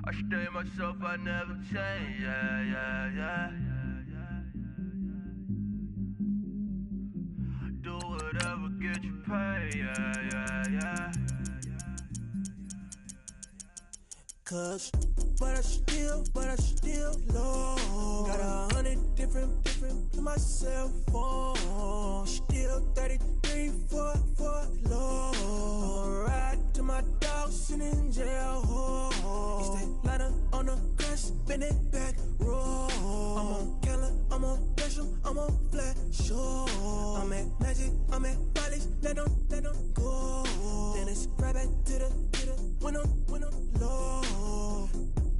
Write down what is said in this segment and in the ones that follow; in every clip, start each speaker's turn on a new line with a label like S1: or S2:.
S1: I stay myself, I never change, yeah. Do whatever, get you paid, yeah.
S2: Cause, but I still low. Got 100 different to my cell phone. Still 33 for low. I'ma ride to my dog sitting in jail. It's that ladder on the grass, spin it back, roll. I'm on Keller, I'm on Gresham, I'm on Flat Shore. I'm at Magic, I'm at Bally's, let them go. Then it's right back to the when I'm low.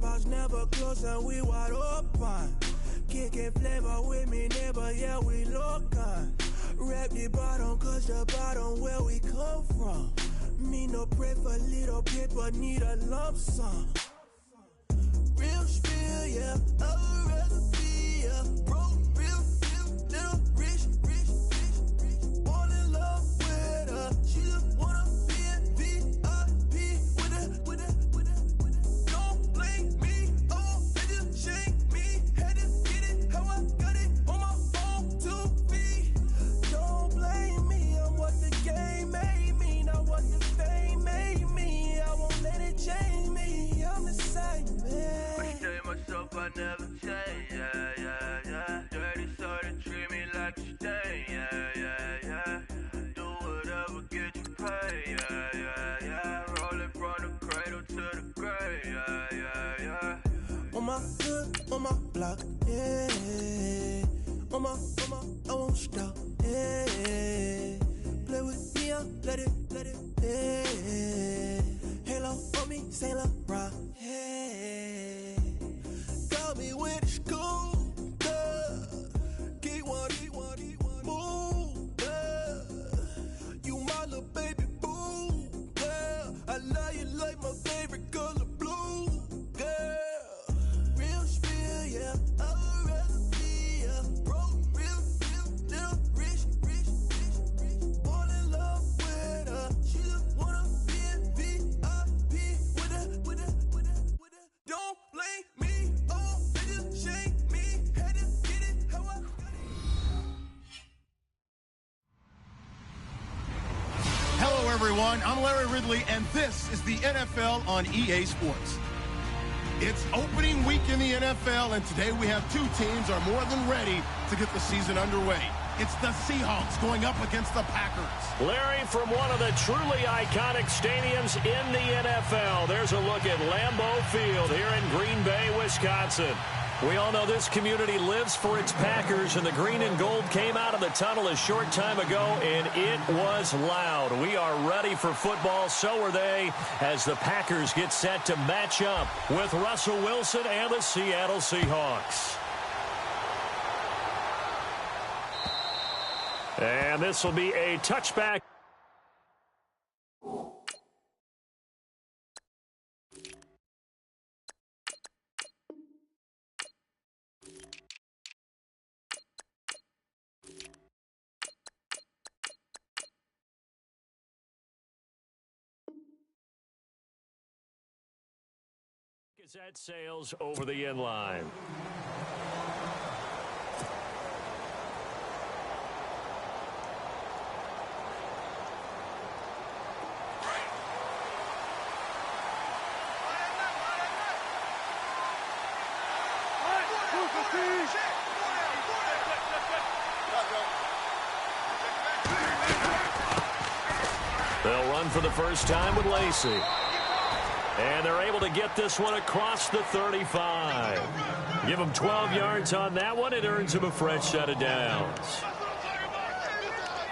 S2: Bars never close and we wide open. Kicking flavor with me, neighbor, yeah, we local. Rap the bottom, cause the bottom where we come from. Me no pray for little paper, need a lump sum. Real spill, yeah, I'd rather be, yeah. Broke, real, little rich. Fall in love with her, she just wanna be in VIP with her. Don't blame me, oh, they just shake me. Had to get it, how I got it, on my phone, 2 feet. Don't blame me, I'm what the game made me, not what the fame made me. I won't let it change me, I'm the same, man.
S1: I stay myself, I never change, yeah. Dirty so they treat me like a stain, yeah. Do whatever, get you paid, yeah. Rolling from the cradle to the grave, yeah.
S2: On my hood, on my block, yeah. On my, I won't stop, yeah. Play with me, I'll let it, yeah. Halo on me, Saint Laurent, yeah. Got me with school, Keep one, move, You my little baby boo, girl. I love you like my favorite color blue, girl. Real spill, yeah, I'd rather be, yeah. Broke, real, little rich. Fall in love with her, she just wanna be in VIP with her. Don't blame me, oh, they just shake me. Had to get it, how I got it.
S3: Hello, everyone. I'm Larry Ridley, and this is the NFL on EA Sports. It's opening week in the NFL, and today we have two teams are more than ready to get the season underway. It's the Seahawks going up against the Packers.
S4: Larry, from one of the truly iconic stadiums in the NFL, there's a look at Lambeau Field here in Green Bay, Wisconsin. We all know this community lives for its Packers, and the green and gold came out of the tunnel a short time ago, and it was loud. We are ready for football, so are they, as the Packers get set to match up with Russell Wilson and the Seattle Seahawks. And this will be a touchback. As that sails over the end line. They'll run for the first time with Lacey. And they're able to get this one across the 35. Give them 12 yards on that one. It earns them a fresh set of downs.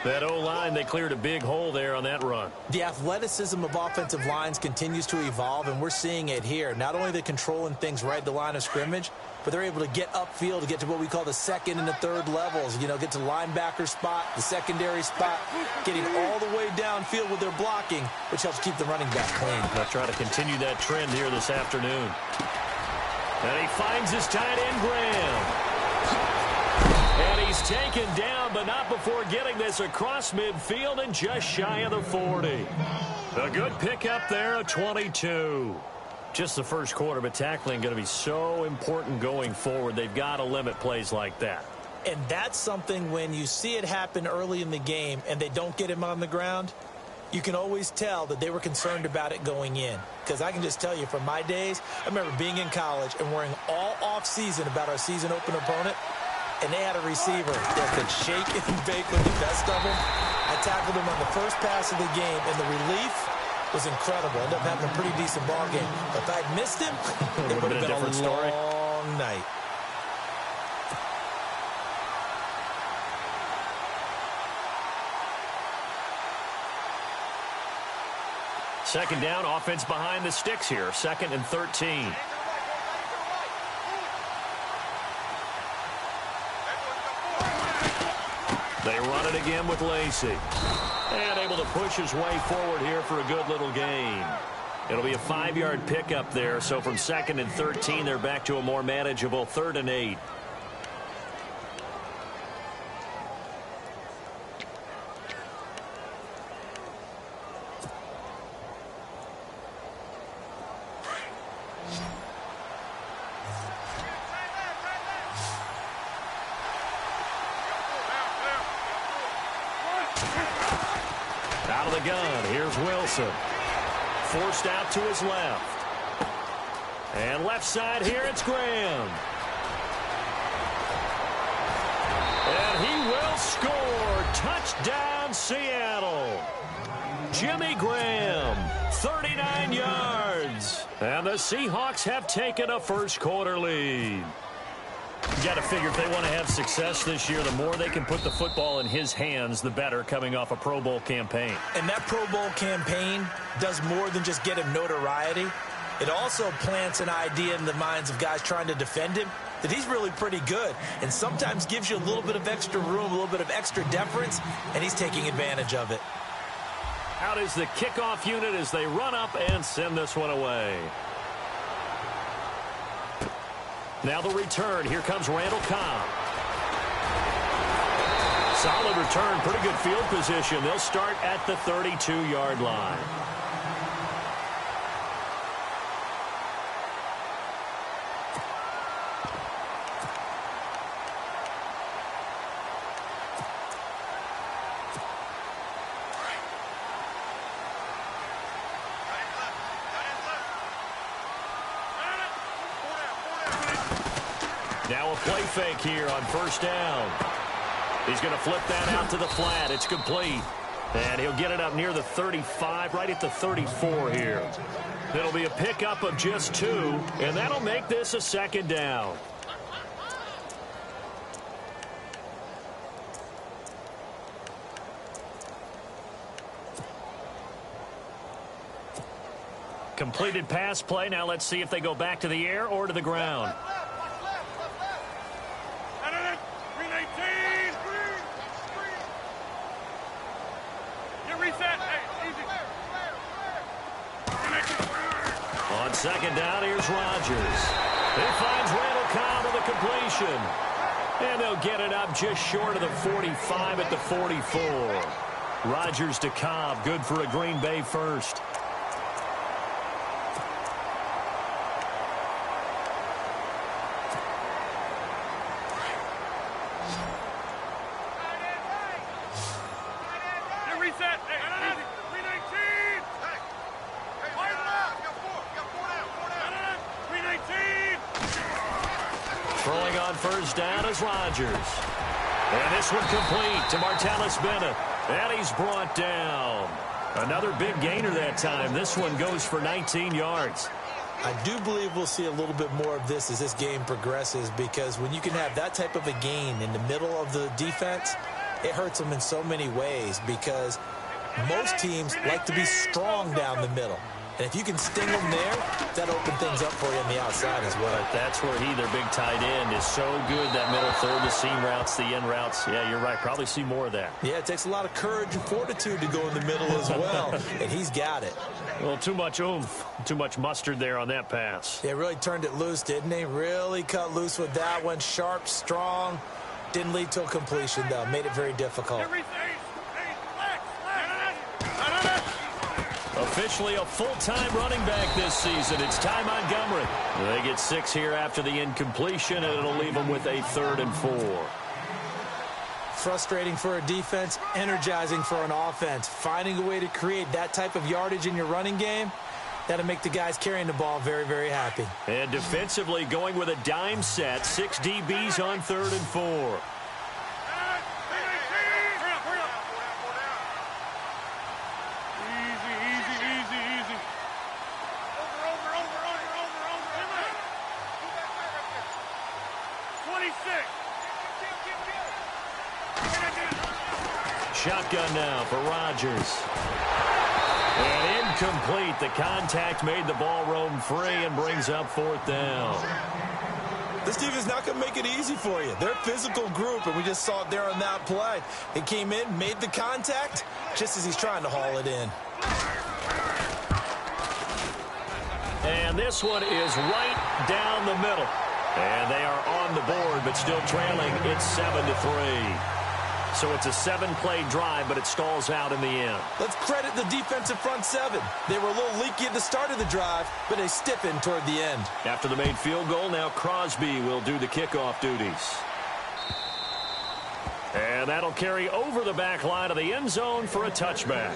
S4: That O-line, they cleared a big hole there on that run.
S5: The athleticism of offensive lines continues to evolve, and we're seeing it here. Not only are they controlling things right at the line of scrimmage, but they're able to get upfield to get to what we call the second and the third levels. You know, get to the linebacker spot, the secondary spot, getting all the way downfield with their blocking, which helps keep the running back clean.
S4: They'll try to continue that trend here this afternoon. And he finds his tight end, Graham. And he's taken down, but not before getting this across midfield and just shy of the 40. A good pickup there, a 22. just the first quarter, but tackling going to be so important going forward. They've got to limit plays like that.
S5: And that's something when you see it happen early in the game and they don't get him on the ground, you can always tell that they were concerned about it going in. Because I can just tell you from my days, I remember being in college and worrying all off-season about our season opener opponent, and they had a receiver that could shake and bake with the best of them. I tackled him on the first pass of the game, and the relief was incredible. Ended up having a pretty decent ball game. But if I'd missed him, it would have been a
S4: different story.
S5: Long night.
S4: Second down, offense behind the sticks here. 2nd and 13. They run it again with Lacey. And able to push his way forward here for a good little gain. It'll be a 5-yard pickup there. So from 2nd and 13, they're back to a more manageable 3rd and 8. Out of the gun, here's Wilson. Forced out to his left. And left side here, it's Graham. And he will score. Touchdown, Seattle. Jimmy Graham, 39 yards. And the Seahawks have taken a first quarter lead. You got to figure if they want to have success this year, the more they can put the football in his hands, the better, coming off a Pro Bowl campaign.
S5: And that Pro Bowl campaign does more than just get him notoriety. It also plants an idea in the minds of guys trying to defend him that he's really pretty good, and sometimes gives you a little bit of extra room, a little bit of extra deference, and he's taking advantage of it.
S4: Out is the kickoff unit as they run up and send this one away. Now the return. Here comes Randall Cobb. Solid return. Pretty good field position. They'll start at the 32-yard line. Now a play fake here on first down. He's going to flip that out to the flat. It's complete. And he'll get it up near the 35, right at the 34 here. It'll be a pickup of just 2, and that'll make this a 2nd down. Completed pass play. Now let's see if they go back to the air or to the ground. On 2nd down, here's Rodgers. He finds Randall Cobb with a completion. And they'll get it up just short of the 45 at the 44. Rodgers to Cobb, good for a Green Bay first. Throwing on first down is Rodgers. And this one complete to Martellus Bennett. And he's brought down. Another big gainer that time. This one goes for 19 yards.
S5: I do believe we'll see a little bit more of this as this game progresses, because when you can have that type of a gain in the middle of the defense, it hurts them in so many ways, because most teams like to be strong down the middle. And if you can sting them there, that opens things up for you on the outside as well.
S4: But that's where their big tight end, is so good. That middle third, the seam routes, the end routes. Yeah, you're right. Probably see more of that.
S5: Yeah, it takes a lot of courage and fortitude to go in the middle as well. And he's got it.
S4: Well, too much oomph, too much mustard there on that pass.
S5: They really turned it loose, didn't they? Really cut loose with that one. Sharp, strong. Didn't lead to a completion, though. Made it very difficult.
S4: A officially a full-time running back this season. It's Ty Montgomery. They get 6 here after the incompletion, and it'll leave them with a 3rd and 4.
S5: Frustrating for a defense, energizing for an offense. Finding a way to create that type of yardage in your running game, that'll make the guys carrying the ball very, very happy.
S4: And defensively going with a dime set, 6 DBs on 3rd and 4. Shotgun now for Rodgers. And incomplete. The contact made the ball roam free and brings up 4th down.
S5: This defense is not going to make it easy for you. They're a physical group, and we just saw it there on that play. He came in, made the contact, just as he's trying to haul it in.
S4: And this one is right down the middle. And they are on the board, but still trailing. It's 7-3. So it's a 7-play drive, but it stalls out in the end.
S5: Let's credit the defensive front 7. They were a little leaky at the start of the drive, but they stiffened toward the end.
S4: After the made field goal, now Crosby will do the kickoff duties. And that'll carry over the back line of the end zone for a touchback.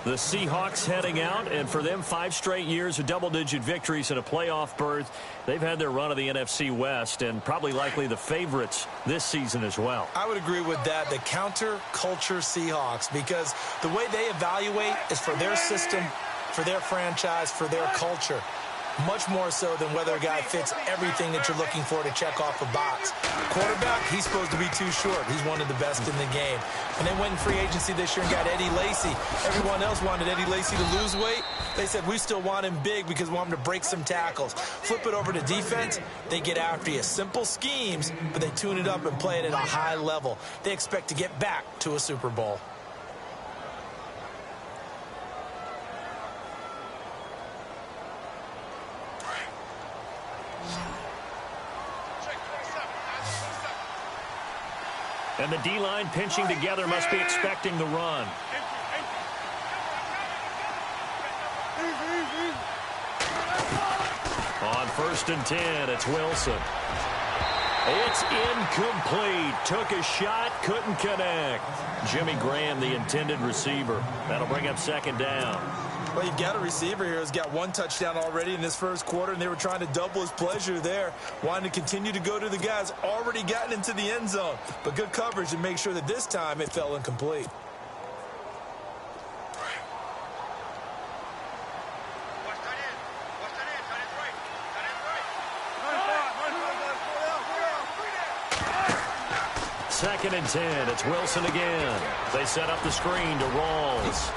S4: The Seahawks heading out, and for them, 5 straight years of double-digit victories and a playoff berth. They've had their run of the NFC West and probably likely the favorites this season as well.
S5: I would agree with that. The counter-culture Seahawks, because the way they evaluate is for their system, for their franchise, for their culture. Much more so than whether a guy fits everything that you're looking for to check off a box. Quarterback, he's supposed to be too short. He's one of the best in the game. And they went in free agency this year and got Eddie Lacy. Everyone else wanted Eddie Lacy to lose weight. They said, we still want him big because we want him to break some tackles. Flip it over to defense, they get after you. Simple schemes, but they tune it up and play it at a high level. They expect to get back to a Super Bowl.
S4: And the D-line pinching together must be expecting the run. On 1st and 10, it's Wilson. It's incomplete. Took a shot, couldn't connect. Jimmy Graham, the intended receiver. That'll bring up 2nd down.
S5: Well, you've got a receiver here who's got 1 touchdown already in this first quarter, and they were trying to double his pleasure there, wanting to continue to go to the guys already gotten into the end zone. But good coverage to make sure that this time it fell incomplete.
S4: Second and 10. It's Wilson again. They set up the screen to Rawls.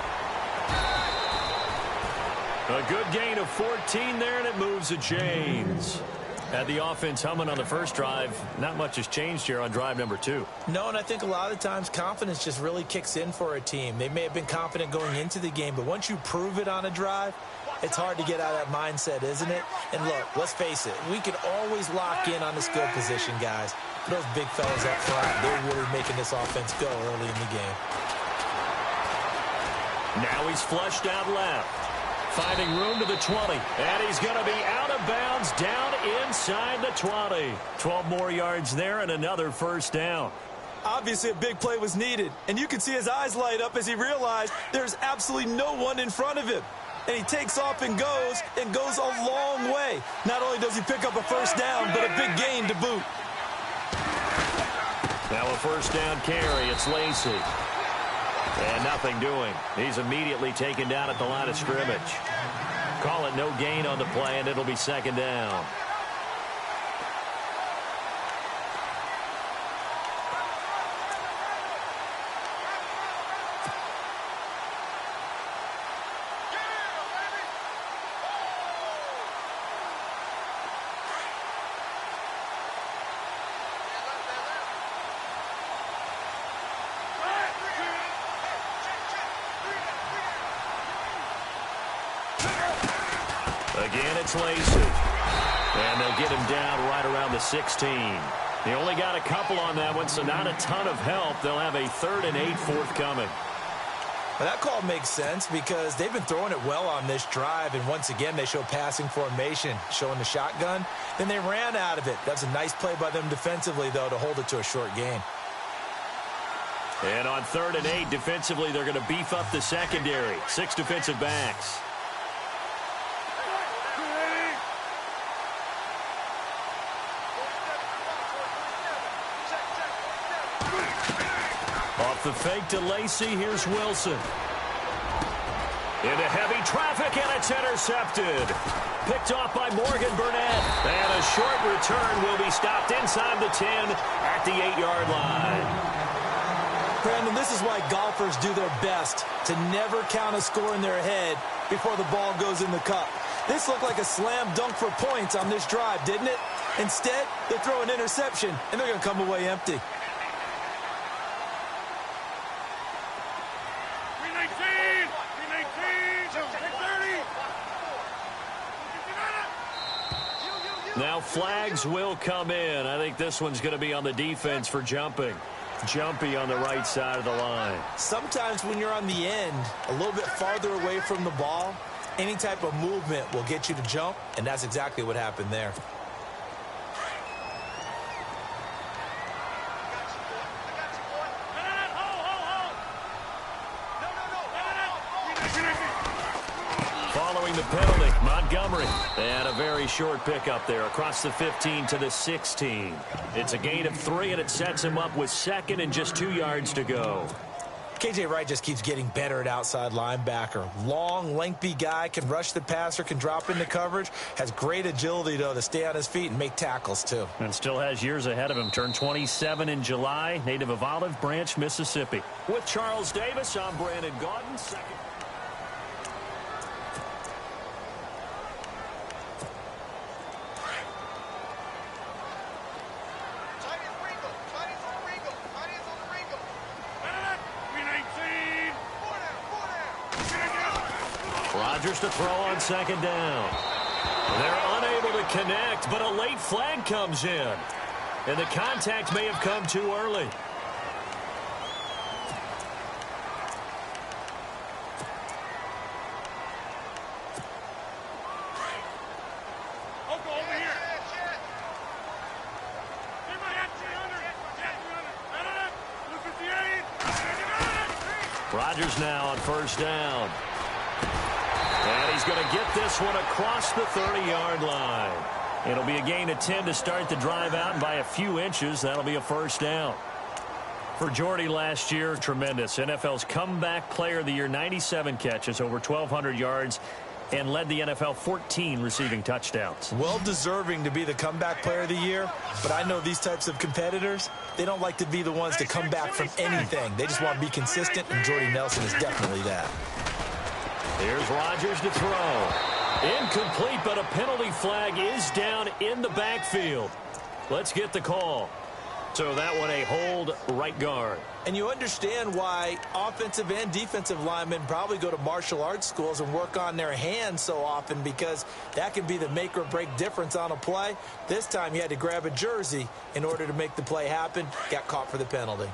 S4: A good gain of 14 there, and it moves to James. Had the offense humming on the first drive. Not much has changed here on drive number 2.
S5: No, and I think a lot of times confidence just really kicks in for a team. They may have been confident going into the game, but once you prove it on a drive, it's hard to get out of that mindset, isn't it? And look, let's face it, we can always lock in on the skill position, guys. But those big fellas up front, they're really making this offense go early in the game.
S4: Now he's flushed out left. Finding room to the 20. And he's going to be out of bounds down inside the 20. 12 more yards there and another 1st down.
S5: Obviously, a big play was needed. And you can see his eyes light up as he realized there's absolutely no one in front of him. And he takes off and goes a long way. Not only does he pick up a 1st down, but a big gain to boot.
S4: Now a 1st down carry. It's Lacy. And nothing doing. He's immediately taken down at the line of scrimmage. Call it no gain on the play, and it'll be 2nd down. Again, it's Lacy. And they'll get him down right around the 16. They only got a couple on that one, so not a ton of help. They'll have a 3rd and 8 forthcoming.
S5: Well, that call makes sense because they've been throwing it well on this drive, and once again, they show passing formation, showing the shotgun. Then they ran out of it. That's a nice play by them defensively, though, to hold it to a short gain.
S4: And on 3rd and 8, defensively, they're going to beef up the secondary. 6 defensive backs. Off the fake to Lacey, here's Wilson. Into heavy traffic, and it's intercepted. Picked off by Morgan Burnett. And a short return will be stopped inside the 10 at the 8-yard line.
S5: Brandon, this is why golfers do their best to never count a score in their head before the ball goes in the cup. This looked like a slam dunk for points on this drive, didn't it? Instead, they throw an interception, and they're going to come away empty.
S4: Now flags will come in. I think this one's going to be on the defense for jumping. Jumpy on the right side of the line.
S5: Sometimes when you're on the end, a little bit farther away from the ball, any type of movement will get you to jump, and that's exactly what happened there.
S4: Following the penalty, Montgomery. And a very short pickup there across the 15 to the 16. It's a gain of 3, and it sets him up with 2nd and just 2 yards to go.
S5: KJ Wright just keeps getting better at outside linebacker. Long, lengthy guy, can rush the passer, can drop into coverage. Has great agility, though, to stay on his feet and make tackles, too.
S4: And still has years ahead of him. Turned 27 in July. Native of Olive Branch, Mississippi. With Charles Davis, I'm Brandon Gaudin. Second. Rodgers to throw on 2nd down. They're unable to connect, but a late flag comes in. And the contact may have come too early. Rodgers now on 1st down. And he's going to get this one across the 30-yard line. It'll be a gain of 10 to start the drive out, and by a few inches, that'll be a 1st down. For Jordy last year, tremendous. NFL's comeback player of the year, 97 catches, over 1,200 yards, and led the NFL 14 receiving touchdowns.
S5: Well deserving to be the comeback player of the year, but I know these types of competitors, they don't like to be the ones to come back from anything. They just want to be consistent, and Jordy Nelson is definitely that.
S4: Here's Rodgers to throw. Incomplete, but a penalty flag is down in the backfield. Let's get the call. So that one a hold, right guard.
S5: And you understand why offensive and defensive linemen probably go to martial arts schools and work on their hands so often, because that can be the make or break difference on a play. This time you had to grab a jersey in order to make the play happen. Got caught for the penalty.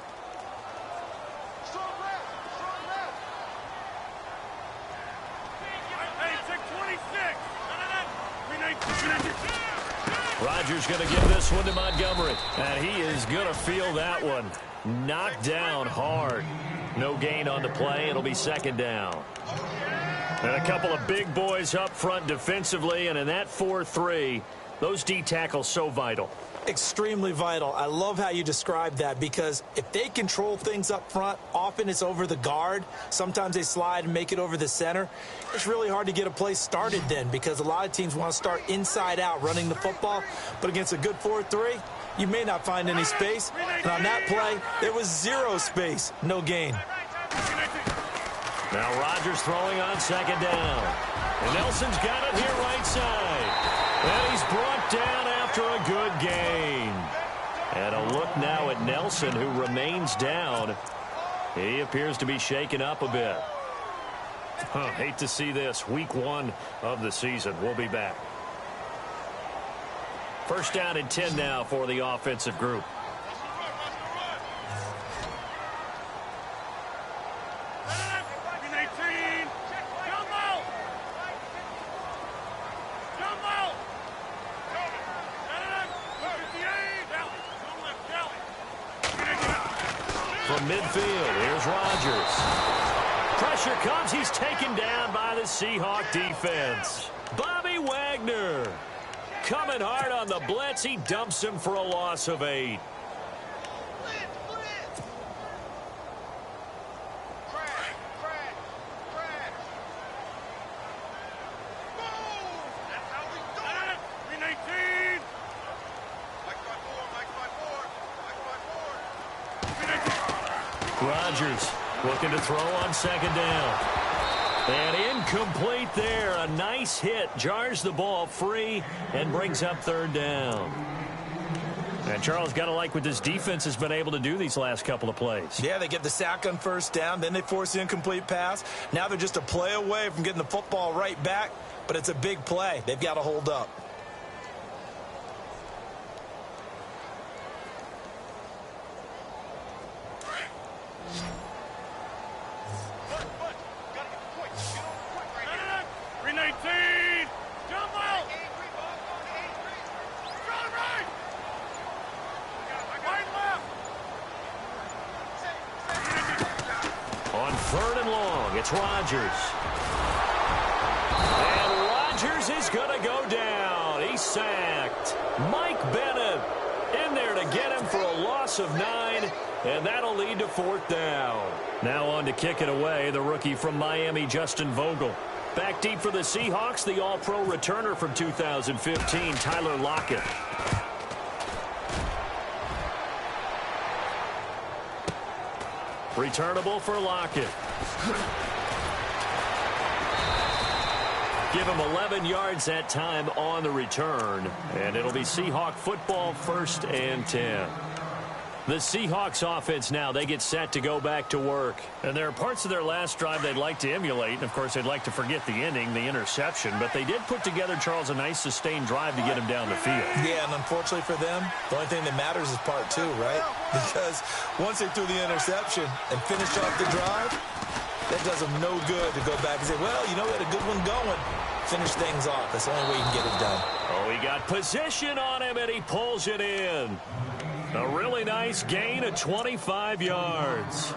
S4: Rodgers going to give this one to Montgomery. And he is going to feel that one. Knocked down hard. No gain on the play. It'll be 2nd down. And a couple of big boys up front defensively. And in that 4-3, those D tackles so vital.
S5: Extremely vital. I love how you described that, because if they control things up front, often it's over the guard. Sometimes they slide and make it over the center. It's really hard to get a play started then, because a lot of teams want to start inside out running the football. But against a good 4-3, you may not find any space. And on that play, there was 0 space. No gain.
S4: Now Rodgers throwing on 2nd down. And Nelson's got it here right side. And he's brought down after a good gain. And a look now at Nelson, who remains down. He appears to be shaken up a bit. Hate to see this. Week 1 of the season. We'll be back. 1st down and 10 now for the offensive group. from midfield. Here's Rodgers. Pressure comes. He's taken down by the Seahawk defense. Bobby Wagner coming hard on the blitz. He dumps him for a loss of 8. Rodgers looking to throw on second down. And incomplete there. A nice hit. Jars the ball free and brings up third down. And Charles, got to like what this defense has been able to do these last couple of plays.
S5: Yeah, they get the sack on first down. Then they force the incomplete pass. Now they're just a play away from getting the football right back. But it's a big play. They've got to hold up.
S4: Rodgers. And Rodgers is going to go down. He's sacked. Mike Bennett in there to get him for a loss of 9, and that'll lead to fourth down. Now on to kick it away, the rookie from Miami, Justin Vogel. Back deep for the Seahawks, the All-Pro returner from 2015, Tyler Lockett. Returnable for Lockett. Give him 11 yards that time on the return. And it'll be Seahawk football, 1st and 10. The Seahawks offense now, they get set to go back to work. And there are parts of their last drive they'd like to emulate. And, of course, they'd like to forget the ending, the interception. But they did put together, Charles, a nice sustained drive to get him down the field. Yeah,
S5: and unfortunately for them, the only thing that matters is part 2, right? Because once they threw the interception and finished off the drive, that does them no good to go back and say, well, you know, we had a good one going. Finish things off. That's the only way you can get it done.
S4: Oh, he got position on him, and he pulls it in. A really nice gain of 25 yards.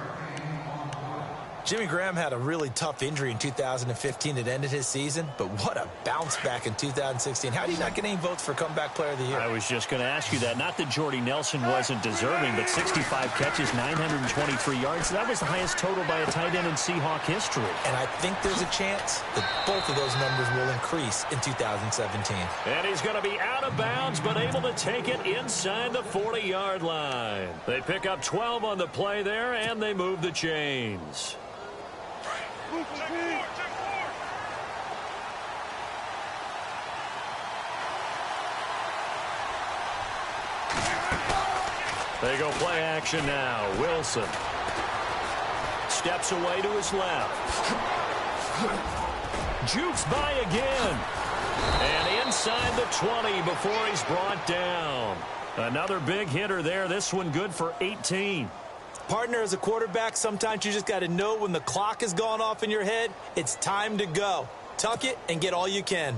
S5: Jimmy Graham had a really tough injury in 2015 that ended his season, but what a bounce back in 2016. How did he not get any votes for Comeback Player of the Year?
S4: I was just going to ask you that. Not that Jordy Nelson wasn't deserving, but 65 catches, 923 yards. That was the highest total by a tight end in Seahawk history.
S5: And I think there's a chance that both of those numbers will increase in 2017.
S4: And he's going to be out of bounds, but able to take it inside the 40-yard line. They pick up 12 on the play there, and they move the chains. They go play action now. Wilson steps away to his left. Jukes by again. And inside the 20 before he's brought down. Another big hitter there. This one good for 18.
S5: Partner, as a quarterback, sometimes you just got to know when the clock has gone off in your head, it's time to go. Tuck it and get all you can.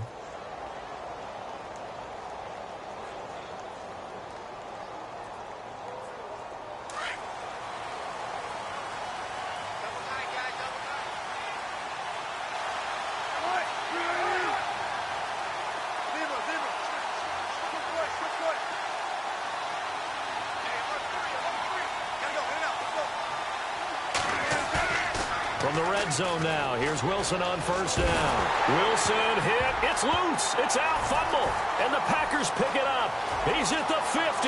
S4: From the red zone now, here's Wilson on first down. Wilson hit. It's loose. It's out. Fumble. And the Packers pick it up. He's at the 50.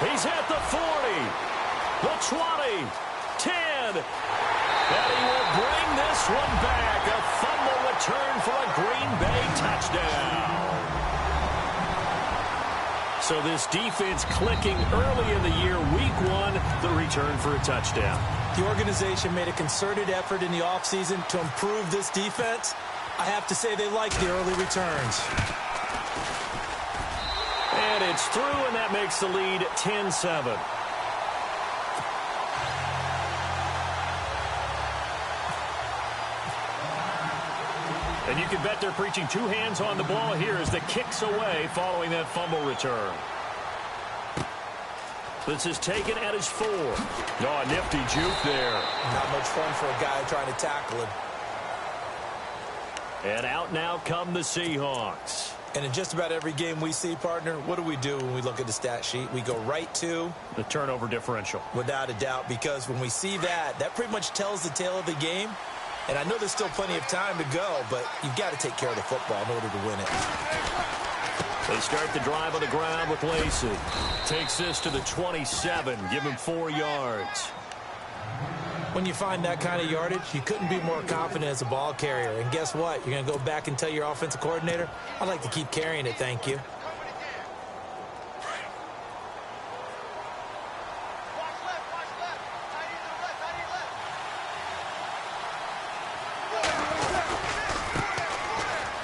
S4: He's at the 40. The 20. 10. And he will bring this one back. A fumble return for a Green Bay touchdown. So this defense clicking early in the year, week 1, the return for a touchdown.
S5: The organization made a concerted effort in the offseason to improve this defense. I have to say they like the early returns.
S4: And it's through, and that makes the lead 10-7. And you can bet they're preaching 2 hands on the ball here as the kicks away following that fumble return. This is taken at his 4. Oh, a nifty juke there.
S5: Not much fun for a guy trying to tackle him.
S4: And out now come the Seahawks.
S5: And in just about every game we see, partner, what do when we look at the stat sheet? We go right to
S4: the turnover differential.
S5: Without a doubt, because when we see that pretty much tells the tale of the game. And I know there's still plenty of time to go, but you've got to take care of the football in order to win it.
S4: They start the drive on the ground with Lacey. Takes this to the 27, give him 4 yards.
S5: When you find that kind of yardage, you couldn't be more confident as a ball carrier. And guess what? You're going to go back and tell your offensive coordinator, I'd like to keep carrying it, thank you.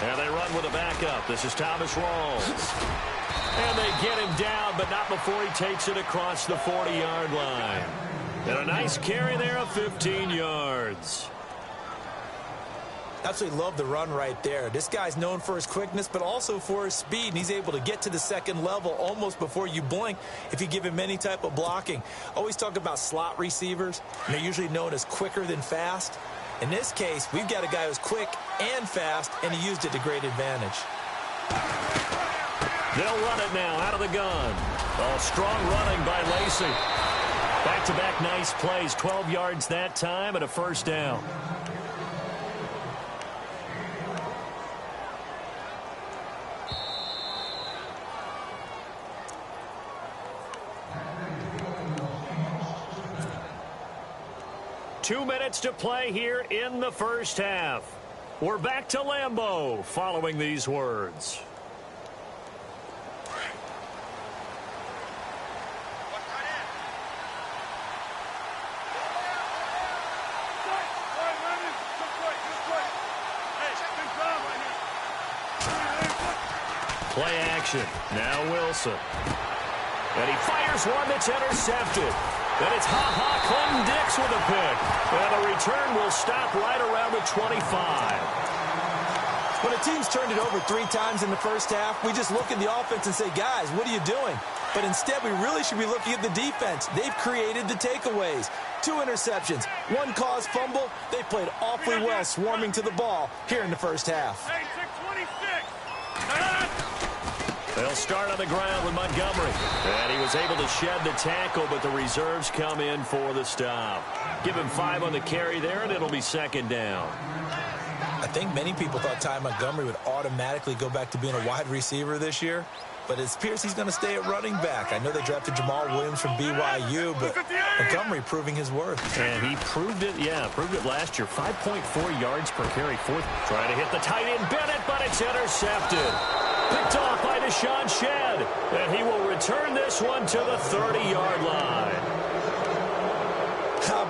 S4: And they run with a backup. This is Thomas Rawls. And they get him down, but not before he takes it across the 40-yard line. And a nice carry there of 15 yards.
S5: Absolutely love the run right there. This guy's known for his quickness, but also for his speed. And he's able to get to the second level almost before you blink if you give him any type of blocking. Always talk about slot receivers, and they're usually known as quicker than fast. In this case, we've got a guy who's quick and fast, and he used it to great advantage.
S4: They'll run it now out of the gun. Oh, strong running by Lacey. Back-to-back nice plays, 12 yards that time and a first down. Two minutes to play here in the first half. We're back to Lambeau following these words. Play action. Now Wilson. And he fires one that's intercepted. And it's Clinton-Dix with a pick. And the return will stop right around the 25.
S5: When a team's turned it over 3 times in the first half, we just look at the offense and say, guys, what are you doing? But instead, we really should be looking at the defense. They've created the takeaways. 2 interceptions, 1 caused fumble. They played awfully well swarming to the ball here in the first half.
S4: They'll start on the ground with Montgomery. And he was able to shed the tackle, but the reserves come in for the stop. Give him 5 on the carry there, and it'll be second down.
S5: I think many people thought Ty Montgomery would automatically go back to being a wide receiver this year. But it appears he's going to stay at running back. I know they drafted Jamal Williams from BYU, but Montgomery proving his worth.
S4: And he proved it, proved it last year. 5.4 yards per carry. Trying to hit the tight end, Bennett, but it's intercepted. Picked off by Deshaun Shedd. And he will return this one to the 30-yard line.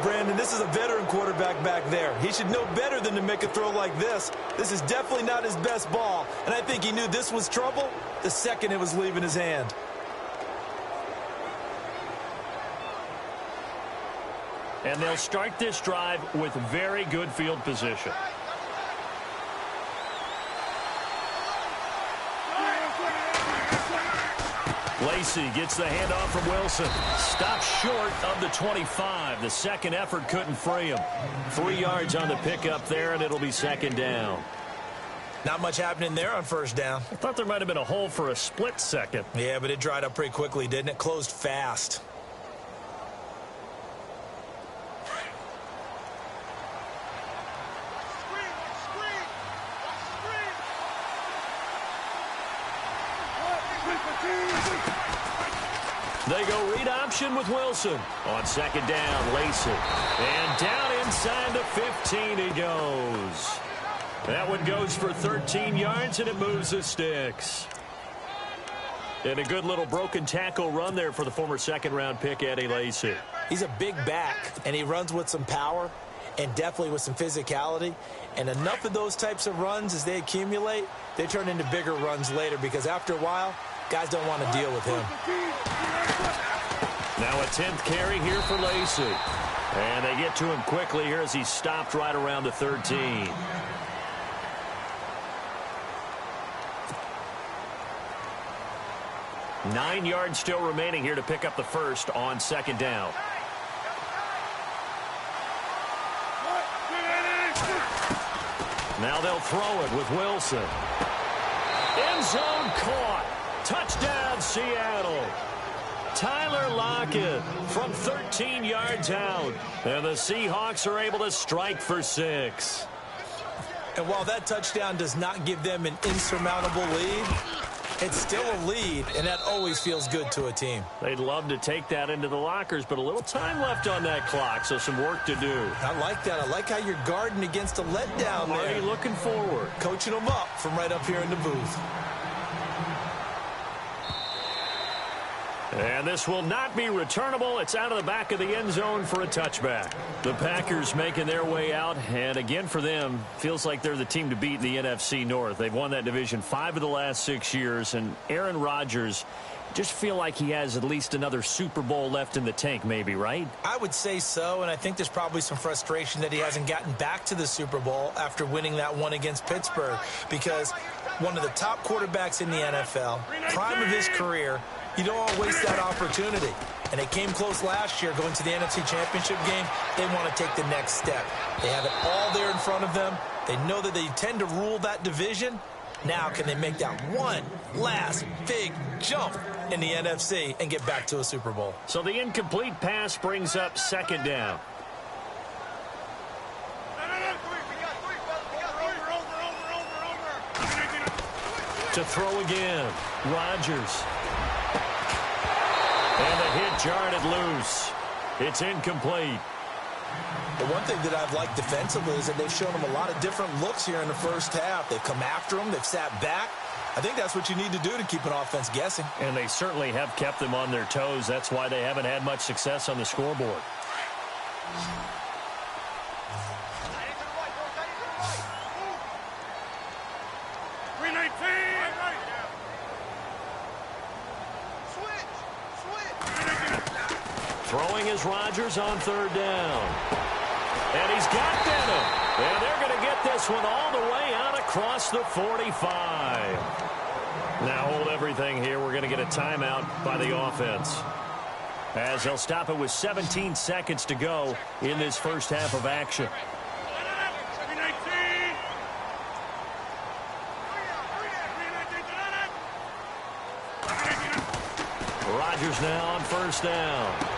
S5: Brandon, this is a veteran quarterback back there. He should know better than to make a throw like this. This is definitely not his best ball, and I think he knew this was trouble the second it was leaving his hand.
S4: And they'll start this drive with very good field position. Lacey gets the handoff from Wilson. Stopped short of the 25. The second effort couldn't free him. 3 yards on the pickup there, and it'll be second down.
S5: Not much happening there on first down.
S4: I thought there might have been a hole for a split second.
S5: Yeah, but it dried up pretty quickly, didn't it? Closed fast.
S4: They go read option with Wilson. On second down, Lacey. And down inside the 15 he goes. That one goes for 13 yards, and it moves the sticks. And a good little broken tackle run there for the former second-round pick, Eddie Lacy.
S5: He's a big back, and he runs with some power and definitely with some physicality. And enough of those types of runs, as they accumulate, they turn into bigger runs later because after a while, guys don't want to deal with him.
S4: Now a 10th carry here for Lacey. And they get to him quickly here as he stopped right around the 13. 9 yards still remaining here to pick up the first on second down. Now they'll throw it with Wilson. End zone caught. Touchdown, Seattle. Tyler Lockett from 13 yards out. And the Seahawks are able to strike for 6.
S5: And while that touchdown does not give them an insurmountable lead, it's still a lead, and that always feels good to a team.
S4: They'd love to take that into the lockers, but a little time left on that clock, so some work to do.
S5: I like that. I like how you're guarding against a letdown there.
S4: Already looking forward.
S5: Coaching them up from right up here in the booth.
S4: And this will not be returnable. It's out of the back of the end zone for a touchback. The Packers making their way out, and again for them, feels like they're the team to beat in the NFC North. They've won that division 5 of the last 6 years, and Aaron Rodgers just feel like he has at least another Super Bowl left in the tank maybe, right?
S5: I would say so, and I think there's probably some frustration that he hasn't gotten back to the Super Bowl after winning that one against Pittsburgh, because one of the top quarterbacks in the NFL, prime of his career, you don't want to waste that opportunity. And they came close last year going to the NFC Championship game. They want to take the next step. They have it all there in front of them. They know that they tend to rule that division. Now can they make that one last big jump in the NFC and get back to a Super Bowl?
S4: So the incomplete pass brings up second down. To throw again, Rodgers. And the hit jarred it loose. It's incomplete.
S5: The one thing that I've liked defensively is that they've shown them a lot of different looks here in the first half. They've come after them. They've sat back. I think that's what you need to do to keep an offense guessing.
S4: And they certainly have kept them on their toes. That's why they haven't had much success on the scoreboard. Throwing is Rodgers on third down. And he's got Denham. And they're going to get this one all the way out across the 45. Now hold everything here. We're going to get a timeout by the offense, as they'll stop it with 17 seconds to go in this first half of action. Rodgers now on first down.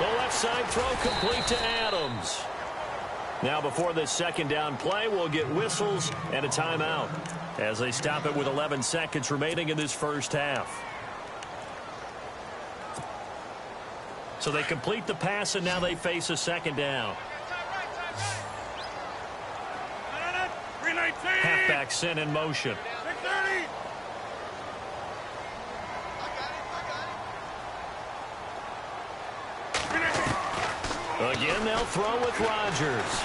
S4: The left side throw complete to Adams. Now before this second down play, we'll get whistles and a timeout as they stop it with 11 seconds remaining in this first half. So they complete the pass, and now they face a second down. Halfback sent in motion. Again, they'll throw with Rodgers.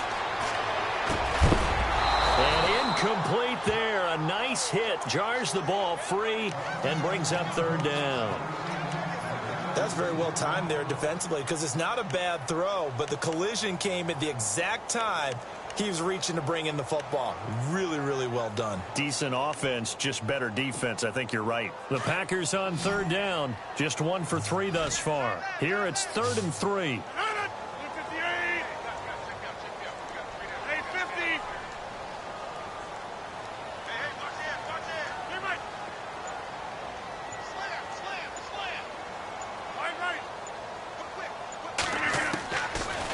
S4: And incomplete there. A nice hit. Jars the ball free and brings up third down.
S5: That's very well timed there defensively, because it's not a bad throw, but the collision came at the exact time he was reaching to bring in the football. Really, really well done.
S4: Decent offense, just better defense. I think you're right. The Packers on third down. Just 1 for 3 thus far. Here it's 3rd and 3.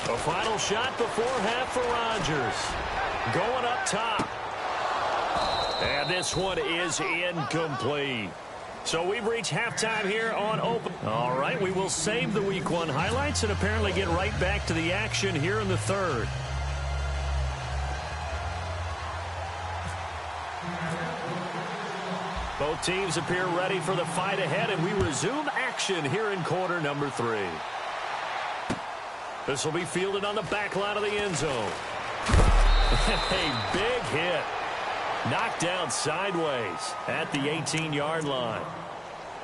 S4: A final shot before half for Rodgers. Going up top. And this one is incomplete. So we've reached halftime here on Open. All right, we will save the Week 1 highlights and apparently get right back to the action here in the third. Both teams appear ready for the fight ahead, and we resume action here in quarter number 3. This will be fielded on the back line of the end zone. A big hit. Knocked down sideways at the 18-yard line.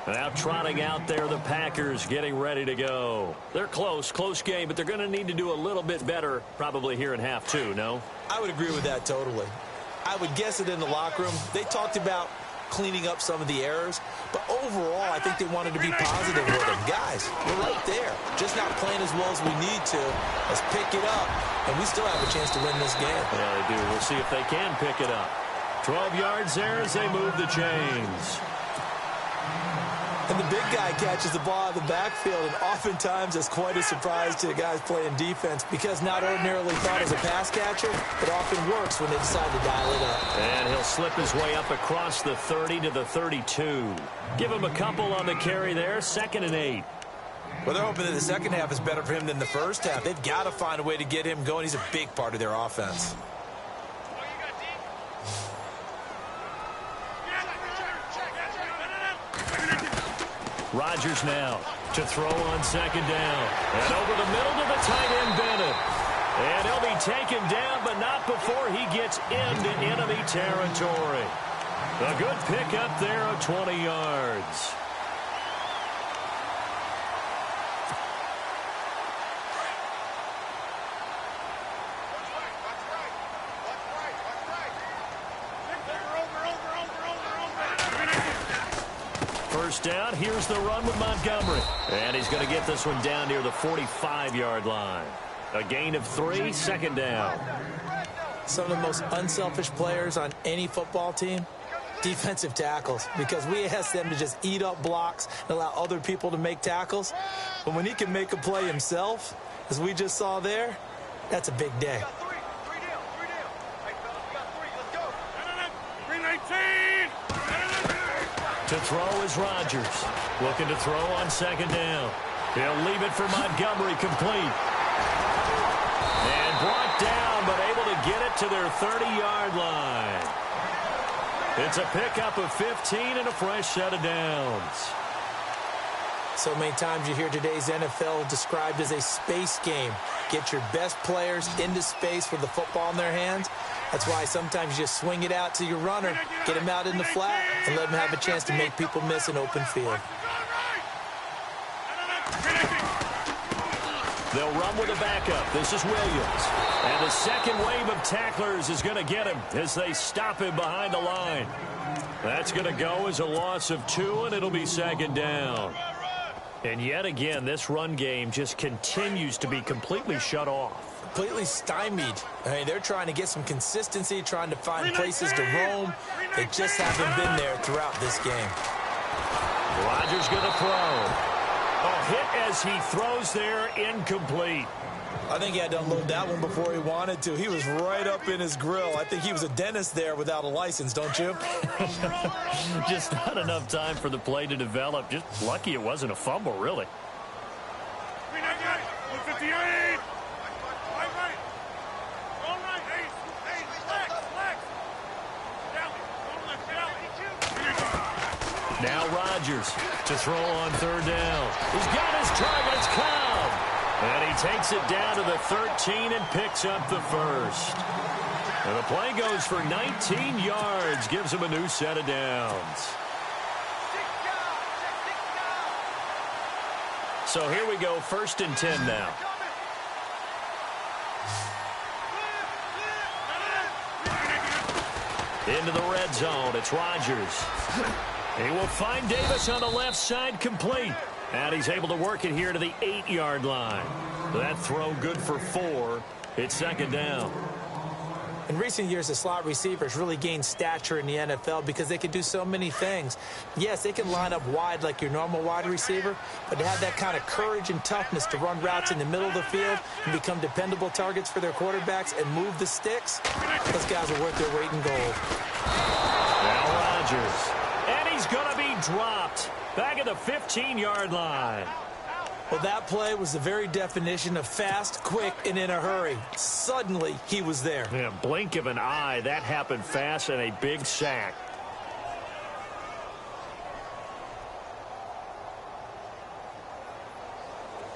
S4: Now trotting out there, the Packers getting ready to go. They're close game, but they're going to need to do a little bit better probably here in half 2, no?
S5: I would agree with that totally. I would guess it in the locker room. They talked about cleaning up some of the errors. But overall, I think they wanted to be positive with him. Guys, we're right there. Just not playing as well as we need to. Let's pick it up. And we still have a chance to win this game.
S4: Yeah, they do. We'll see if they can pick it up. 12 yards there as they move the chains.
S5: And the big guy catches the ball out of the backfield, and oftentimes it's quite a surprise to the guys playing defense because not ordinarily thought as a pass catcher, it often works when they decide to dial it up.
S4: And he'll slip his way up across the 30 to the 32. Give him a couple on the carry there, 2nd and 8.
S5: Well, they're hoping that the second half is better for him than the first half. They've got to find a way to get him going. He's a big part of their offense.
S4: Rodgers now to throw on 2nd down. And over the middle to the tight end, Bennett. And he'll be taken down, but not before he gets into enemy territory. A good pickup there of 20 yards. First down, here's the run with Montgomery. And he's going to get this one down near the 45-yard line. A gain of 3, 2nd down.
S5: Some of the most unselfish players on any football team, defensive tackles, because we ask them to just eat up blocks and allow other people to make tackles. But when he can make a play himself, as we just saw there, that's a big day.
S4: To throw is Rodgers. Looking to throw on 2nd down. He'll leave it for Montgomery, complete. And brought down, but able to get it to their 30-yard line. It's a pickup of 15 and a fresh set of downs.
S5: So many times you hear today's NFL described as a space game. Get your best players into space with the football in their hands. That's why sometimes you just swing it out to your runner, get him out in the flat, and let him have a chance to make people miss an open field.
S4: They'll run with a backup. This is Williams. And the second wave of tacklers is going to get him as they stop him behind the line. That's going to go as a loss of 2, and it'll be 2nd down. And yet again, this run game just continues to be completely shut off.
S5: Completely stymied. I mean, they're trying to get some consistency, trying to find places to roam. They just haven't been there throughout this game.
S4: Rodgers going to throw. A hit as he throws there, incomplete.
S5: I think he had to unload that one before he wanted to. He was right up in his grill. I think he was a dentist there without a license, don't you?
S4: Just not enough time for the play to develop. Just lucky it wasn't a fumble, really.
S1: 158.
S4: Now Rodgers to throw on 3rd down. He's got his target. It's Cobb. And he takes it down to the 13 and picks up the first. And the play goes for 19 yards. Gives him a new set of downs. So here we go, 1st and 10 now. Into the red zone. It's Rodgers. He will find Davis on the left side, complete. And he's able to work it here to the 8-yard line. That throw good for 4. It's 2nd down.
S5: In recent years, the slot receivers really gained stature in the NFL because they can do so many things. Yes, they can line up wide like your normal wide receiver, but to have that kind of courage and toughness to run routes in the middle of the field and become dependable targets for their quarterbacks and move the sticks, those guys are worth their weight in gold.
S4: Now Rodgers. And he's going to be dropped back at the 15-yard line.
S5: Well, that play was the very definition of fast, quick, and in a hurry. Suddenly, he was there.
S4: Yeah, blink of an eye. That happened fast and a big sack.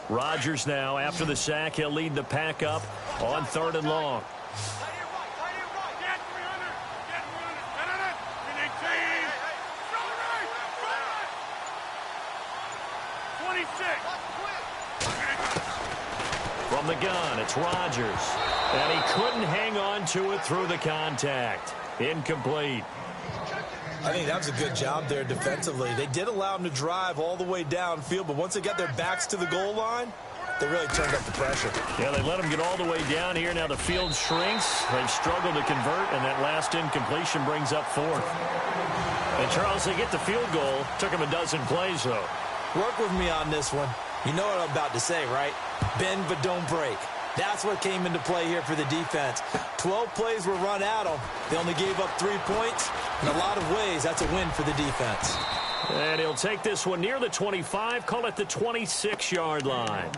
S4: Rodgers now, after the sack, he'll lead the pack up on 3rd and long.
S1: 26.
S4: From the gun, it's Rodgers. And he couldn't hang on to it through the contact. Incomplete.
S5: I think that was a good job there defensively. They did allow them to drive all the way downfield, but once they got their backs to the goal line, they really turned up the pressure.
S4: Yeah, they let them get all the way down here. Now the field shrinks. They've struggled to convert, and that last incompletion brings up fourth. And, Charles, they get the field goal. Took them a dozen plays, though.
S5: Work with me on this one. You know what I'm about to say, right? Bend but don't break. That's what came into play here for the defense. 12 plays were run at them. They only gave up 3 points. In a lot of ways, that's a win for the defense.
S4: And he'll take this one near the 25, call it the 26-yard line.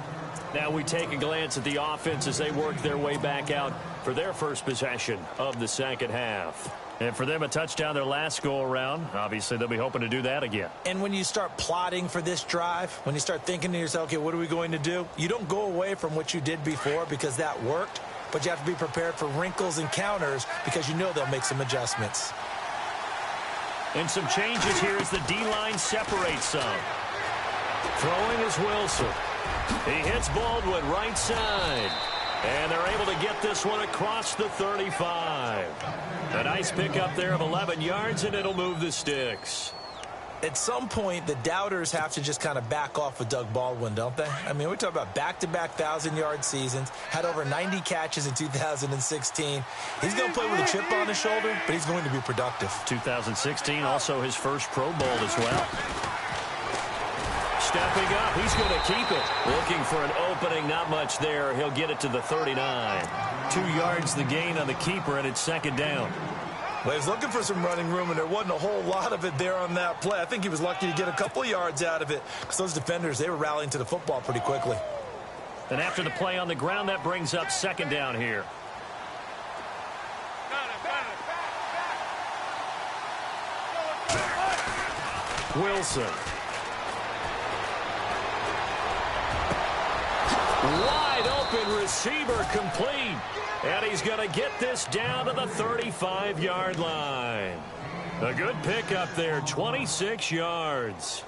S4: Now we take a glance at the offense as they work their way back out for their first possession of the second half. And for them, a touchdown their last go-around. Obviously, they'll be hoping to do that again.
S5: And when you start plotting for this drive, when you start thinking to yourself, okay, what are we going to do? You don't go away from what you did before because that worked, but you have to be prepared for wrinkles and counters because you know they'll make some adjustments.
S4: And some changes here as the D-line separates some. Throwing is Wilson. He hits Baldwin right side. And they're able to get this one across the 35. A nice pickup there of 11 yards, and it'll move the sticks.
S5: At some point, the doubters have to just kind of back off with Doug Baldwin, don't they? I mean, we're talking about back-to-back 1,000-yard seasons, had over 90 catches in 2016. He's going to play with a chip on his shoulder, but he's going to be productive.
S4: 2016, also his first Pro Bowl as well. Stepping up, he's going to keep it. Looking for an opening, not much there. He'll get it to the 39. 2 yards the gain on the keeper, and it's second down.
S5: Well, he was looking for some running room, and there wasn't a whole lot of it there on that play. I think he was lucky to get a couple of yards out of it because those defenders, they were rallying to the football pretty quickly.
S4: And after the play on the ground, that brings up second down here. Wilson. Wide open receiver complete. And he's going to get this down to the 35-yard line. A good pickup there, 26 yards.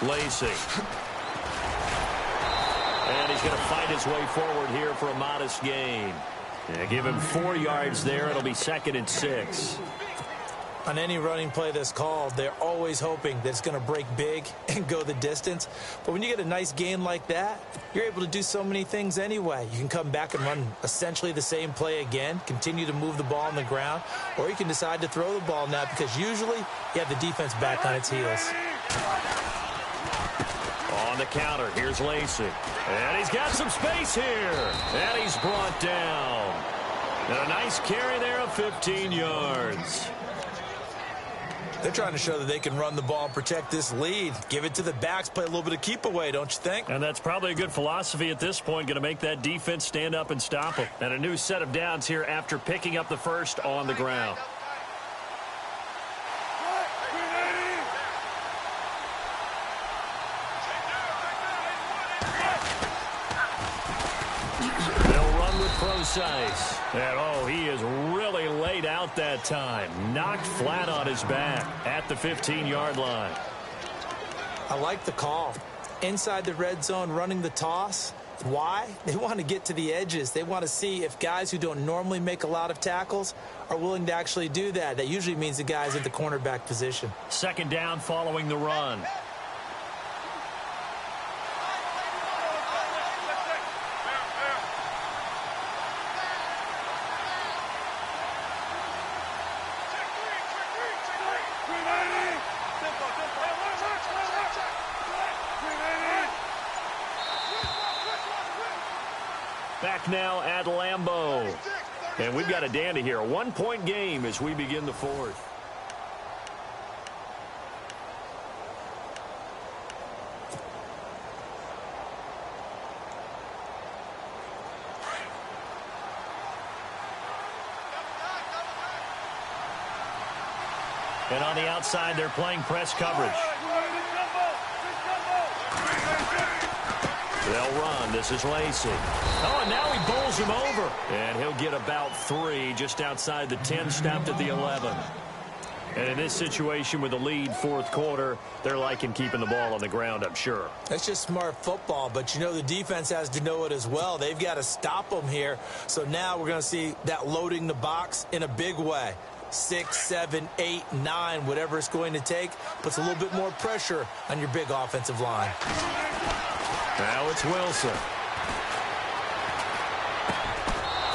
S4: Lacey. And he's going to fight his way forward here for a modest gain. Yeah, give him 4 yards there. It'll be second and 6.
S5: On any running play that's called, they're always hoping that it's going to break big and go the distance. But when you get a nice gain like that, you're able to do so many things anyway. You can come back and run essentially the same play again, continue to move the ball on the ground, or you can decide to throw the ball now because usually you have the defense back on its heels.
S4: On the counter, here's Lacey. And he's got some space here. And he's brought down. And a nice carry there of 15 yards.
S5: They're trying to show that they can run the ball and protect this lead. Give it to the backs, play a little bit of keep away, don't you think?
S4: And that's probably a good philosophy at this point, going to make that defense stand up and stop them. And a new set of downs here after picking up the first on the ground. Precise. And, oh, he is really laid out that time. Knocked flat on his back at the 15-yard line.
S5: I like the call. Inside the red zone, running the toss. Why? They want to get to the edges. They want to see if guys who don't normally make a lot of tackles are willing to actually do that. That usually means the guys at the cornerback position.
S4: Second down following the run. Back now at Lambeau. And we've got a dandy here. A 1-point game as we begin the fourth. And on the outside, they're playing press coverage. They'll run. This is Lacey. Oh, and now he bowls him over. And he'll get about 3 just outside the 10, stopped at the 11. And in this situation with the lead fourth quarter, they're liking keeping the ball on the ground, I'm sure.
S5: That's just smart football, but you know the defense has to know it as well. They've got to stop them here. So now we're going to see that loading the box in a big way. 6, 7, 8, 9, whatever it's going to take, puts a little bit more pressure on your big offensive line.
S4: Now it's Wilson.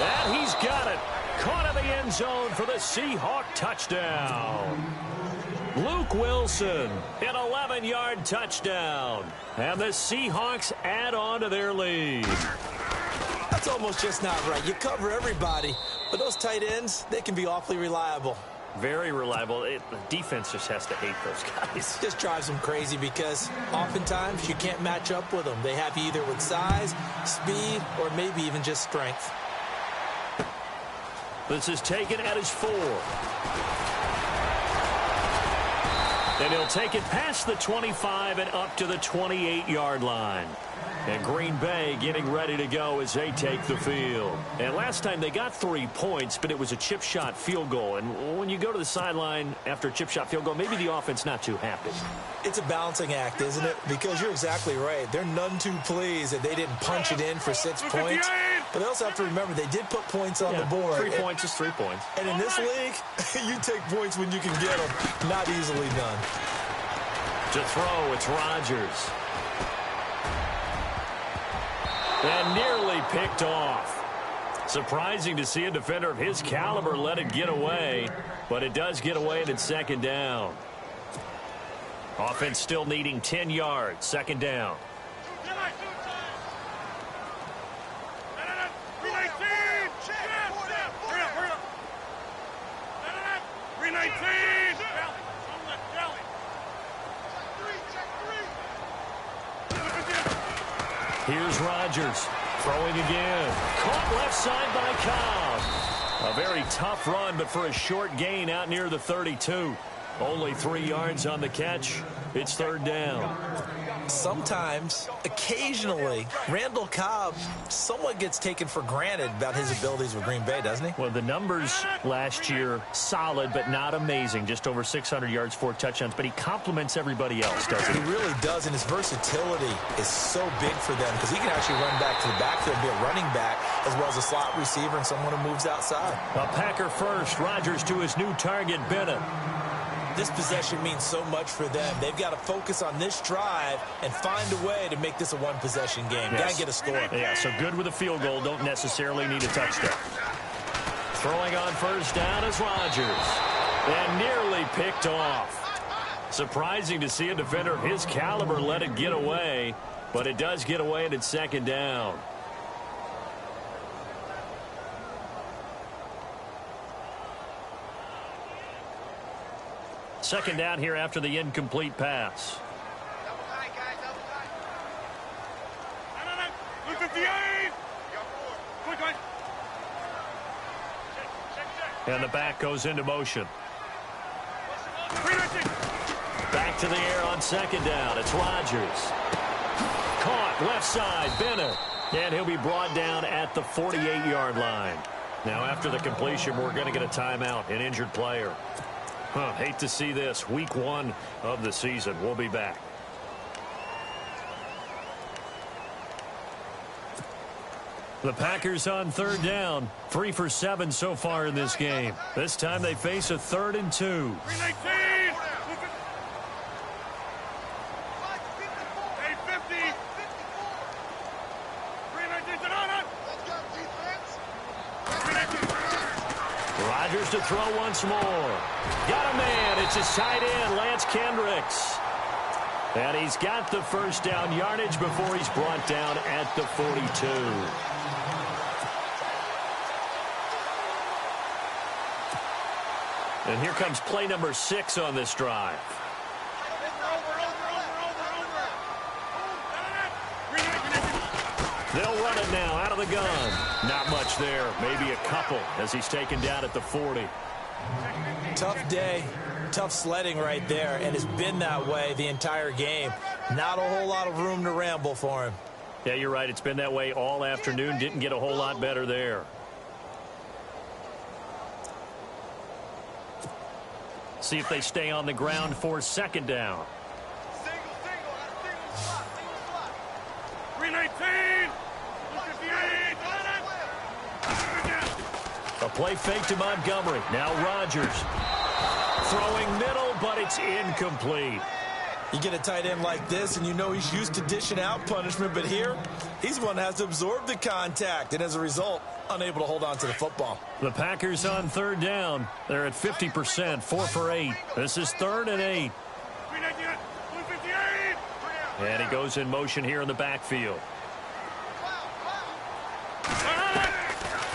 S4: And he's got it. Caught in the end zone for the Seahawk touchdown. Luke Wilson, an 11-yard touchdown. And the Seahawks add on to their lead.
S5: That's almost just not right. You cover everybody, but those tight ends, they can be awfully reliable.
S4: Very reliable. The defense just has to hate those guys.
S5: It just drives them crazy because oftentimes you can't match up with them. They have you either with size, speed, or maybe even just strength.
S4: This is taken at his 4. And he'll take it past the 25 and up to the 28-yard line. And Green Bay getting ready to go as they take the field. And last time they got 3 points, but it was a chip shot field goal. And when you go to the sideline after a chip shot field goal, maybe the offense not too happy.
S5: It's a balancing act, isn't it? Because you're exactly right. They're none too pleased that they didn't punch it in for 6 points. But they also have to remember they did put points on the board.
S4: 3 points is 3 points.
S5: And in this league, you take points when you can get them. Not easily done.
S4: To throw, it's Rodgers. And nearly picked off. Surprising to see a defender of his caliber let it get away, but it does get away and it's second down. Offense still needing 10 yards, second down. Here's Rodgers throwing again. Caught left side by Cobb. A very tough run, but for a short gain out near the 32. Only 3 yards on the catch. It's third down.
S5: Sometimes, occasionally, Randall Cobb somewhat gets taken for granted about his abilities with Green Bay, doesn't he?
S4: Well, the numbers last year, solid but not amazing. Just over 600 yards, 4 touchdowns. But he complements everybody else, doesn't he?
S5: He really does, and his versatility is so big for them because he can actually run back to the backfield, be a running back, as well as a slot receiver and someone who moves outside.
S4: A Packer first. Rodgers to his new target, Bennett.
S5: This possession means so much for them. They've got to focus on this drive and find a way to make this a one-possession game.
S4: Yes.
S5: Got to get a score.
S4: Yeah, so good with a field goal. Don't necessarily need a touchdown. Throwing on first down is Rodgers. And nearly picked off. Surprising to see a defender of his caliber let it get away, but it does get away and it's second down. Second down here after the incomplete pass. And the back goes into motion. Back to the air on second down. It's Rodgers. Caught left side, Bennett. And he'll be brought down at the 48-yard line. Now after the completion, we're going to get a timeout, an injured player. Hate to see this. Week 1 of the season. We'll be back. The Packers on third down. 3 for 7 so far in this game. This time they face a 3rd and 2. Rodgers to throw once more. Got a man. It's his tight end, Lance Kendricks. And he's got the first down yardage before he's brought down at the 42. And here comes play number 6 on this drive. They'll run it now out of the gun. Not much there. Maybe a couple as he's taken down at the 40.
S5: Tough day. Tough sledding right there, and it's been that way the entire game. Not a whole lot of room to ramble for him.
S4: Yeah, you're right. It's been that way all afternoon. Didn't get a whole lot better there. See if they stay on the ground for second down.
S1: Single spot. 319. 258.
S4: A play fake to Montgomery. Now Rodgers. Throwing middle, but it's incomplete.
S5: You get a tight end like this, and you know he's used to dishing out punishment, but here, he's the one that has to absorb the contact, and as a result, unable to hold on to the football.
S4: The Packers on third down. They're at 50%, 4 for 8. This is 3rd and 8. And he goes in motion here in the backfield.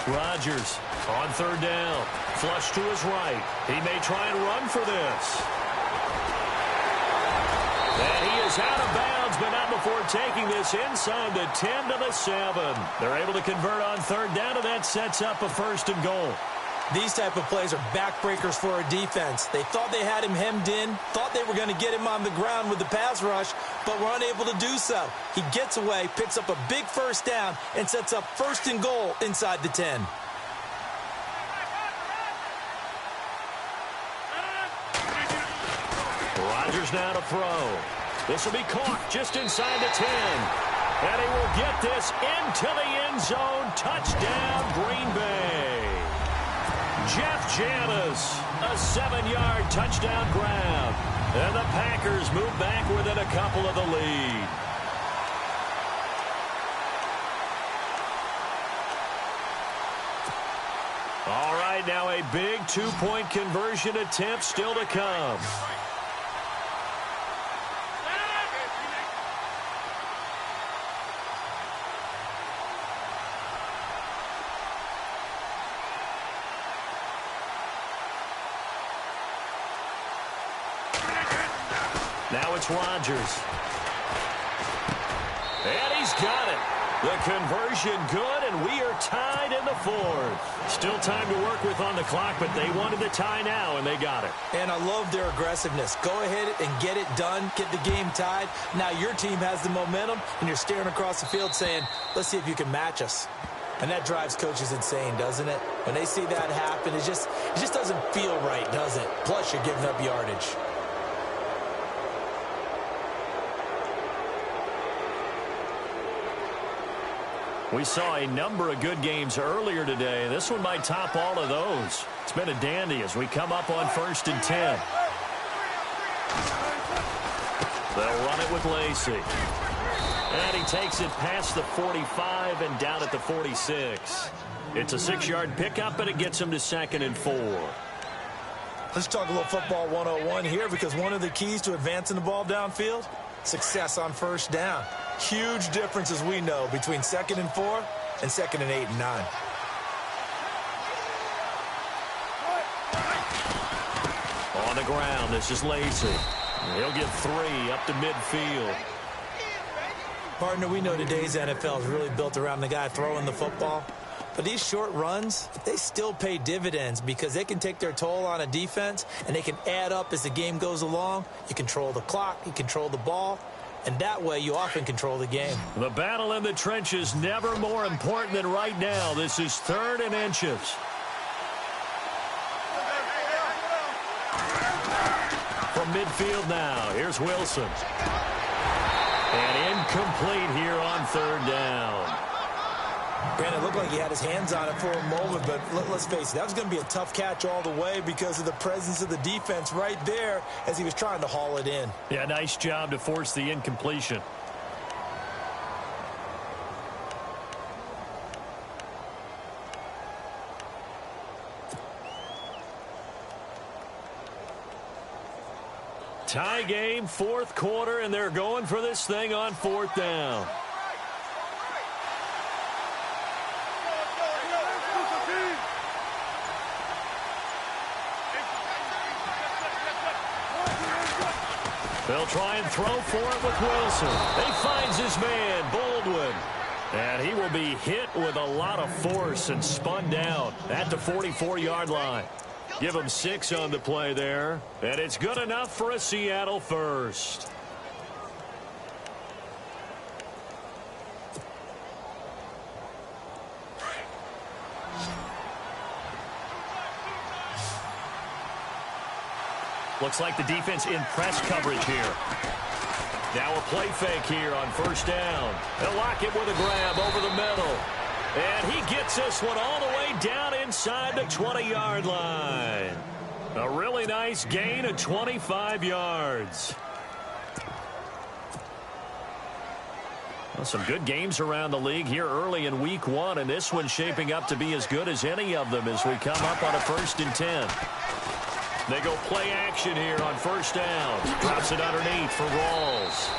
S4: Rodgers on third down. Flush to his right. He may try and run for this. And he is out of bounds, but not before taking this inside the 10 to the 7. They're able to convert on third down, and that sets up a 1st and goal.
S5: These type of plays are backbreakers for a defense. They thought they had him hemmed in, thought they were going to get him on the ground with the pass rush, but were unable to do so. He gets away, picks up a big 1st down, and sets up 1st and goal inside the 10.
S4: Rodgers now to throw. This will be caught just inside the 10. And he will get this into the end zone. Touchdown, Green Bay. Jeff Janis, a 7-yard touchdown grab. And the Packers move back within a couple of the lead. All right, now a big 2-point conversion attempt still to come. Now it's Rodgers. And he's got it. The conversion good, and we are tied in the 4th. Still time to work with on the clock, but they wanted the tie now, and they got it.
S5: And I love their aggressiveness. Go ahead and get it done, get the game tied. Now your team has the momentum, and you're staring across the field saying, let's see if you can match us. And that drives coaches insane, doesn't it? When they see that happen, it just doesn't feel right, does it? Plus, you're giving up yardage.
S4: We saw a number of good games earlier today. This one might top all of those. It's been a dandy as we come up on 1st and 10. They'll run it with Lacy. And he takes it past the 45 and down at the 46. It's a 6-yard pickup, and it gets him to 2nd and 4.
S5: Let's talk a little football 101 here, because one of the keys to advancing the ball downfield, success on 1st down. Huge difference, as we know, between 2nd and 4 and 2nd and 8 and 9.
S4: On the ground, this is Lacy. He'll get 3 up to midfield.
S5: Partner, we know today's NFL is really built around the guy throwing the football. But these short runs, they still pay dividends because they can take their toll on a defense, and they can add up as the game goes along. You control the clock, you control the ball, and that way you often control the game.
S4: The battle in the trenches never more important than right now. This is 3rd and inches. From midfield now, here's Wilson. And incomplete here on 3rd down.
S5: Brandon, it looked like he had his hands on it for a moment, but let's face it, that was going to be a tough catch all the way because of the presence of the defense right there as he was trying to haul it in.
S4: Yeah, nice job to force the incompletion. Tie game, 4th quarter, and they're going for this thing on 4th down. They'll try and throw for it with Wilson. He finds his man, Baldwin. And he will be hit with a lot of force and spun down at the 44-yard line. Give him 6 on the play there. And it's good enough for a Seattle 1st. Looks like the defense in press coverage here. Now a play fake here on first down. They'll lock it with a grab over the middle. And he gets this one all the way down inside the 20-yard line. A really nice gain of 25 yards. Well, some good games around the league here early in week 1, and this one's shaping up to be as good as any of them as we come up on a 1st and 10. They go play action here on first down. Drops it underneath for Rawls.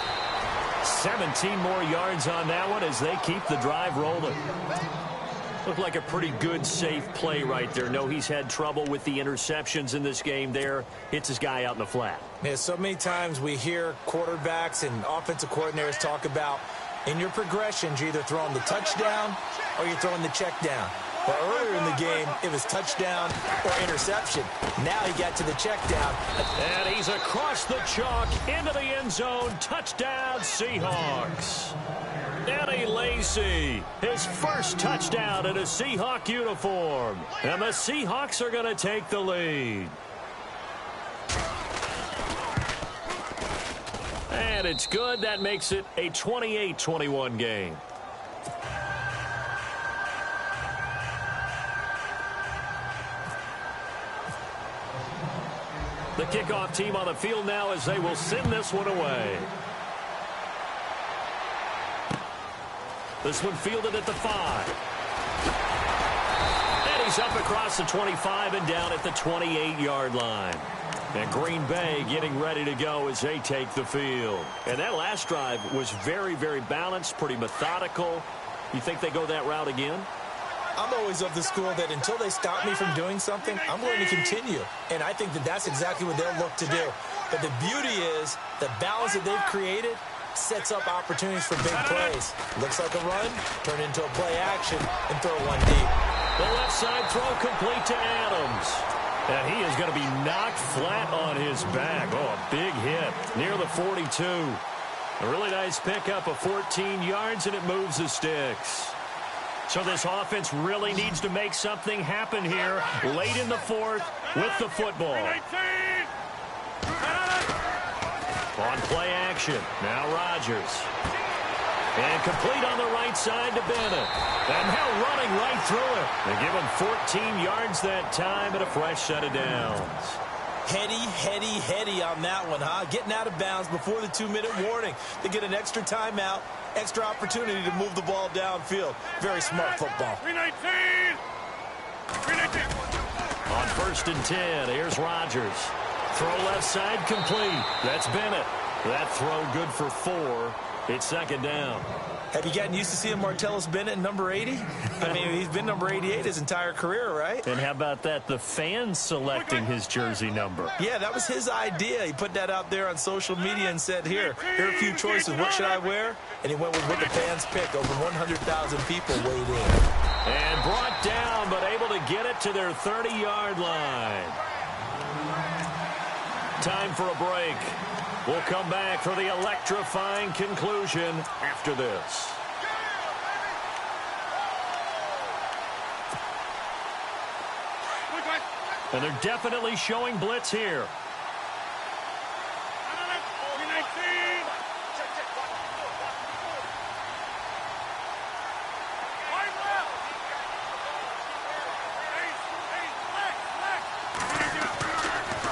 S4: 17 more yards on that one as they keep the drive rolling. Looked like a pretty good, safe play right there. No, he's had trouble with the interceptions in this game there. Hits his guy out in the flat.
S5: Yeah, so many times we hear quarterbacks and offensive coordinators talk about in your progressions, you're either throwing the touchdown or you're throwing the check down. But earlier in the game, it was touchdown or interception. Now he got to the check down.
S4: And he's across the chalk into the end zone. Touchdown, Seahawks. Eddie Lacy, his first touchdown in a Seahawk uniform. And the Seahawks are going to take the lead. And it's good. That makes it a 28-21 game. The kickoff team on the field now as they will send this one away. This one fielded at the 5. And he's up across the 25 and down at the 28-yard line. And Green Bay getting ready to go as they take the field. And that last drive was very, very balanced, pretty methodical. You think they go that route again?
S5: I'm always of the school that until they stop me from doing something, I'm going to continue. And I think that that's exactly what they'll look to do. But the beauty is the balance that they've created sets up opportunities for big plays. Looks like a run, turn into a play action, and throw one deep.
S4: The left side throw complete to Adams. And he is going to be knocked flat on his back. Oh, a big hit near the 42. A really nice pickup of 14 yards, and it moves the sticks. So this offense really needs to make something happen here late in the 4th with the football. On play action. Now Rodgers. And complete on the right side to Bennett. And now running right through it. They give him 14 yards that time and a fresh set of downs.
S5: Heady on that one, huh? Getting out of bounds before the 2-minute warning. They get an extra timeout, extra opportunity to move the ball downfield. Very smart football.
S1: 319!
S4: On 1st and 10, here's Rodgers. Throw left side complete. That's Bennett. That throw good for 4. It's 2nd down.
S5: Have you gotten used to seeing Martellus Bennett in number 80? I mean, he's been number 88 his entire career, right?
S4: And how about that? The fans selecting his jersey number.
S5: Yeah, that was his idea. He put that out there on social media and said, here are a few choices. What should I wear? And he went with what the fans picked. Over 100,000 people weighed in.
S4: And brought down, but able to get it to their 30-yard line. Time for a break. We'll come back for the electrifying conclusion after this. And they're definitely showing blitz here.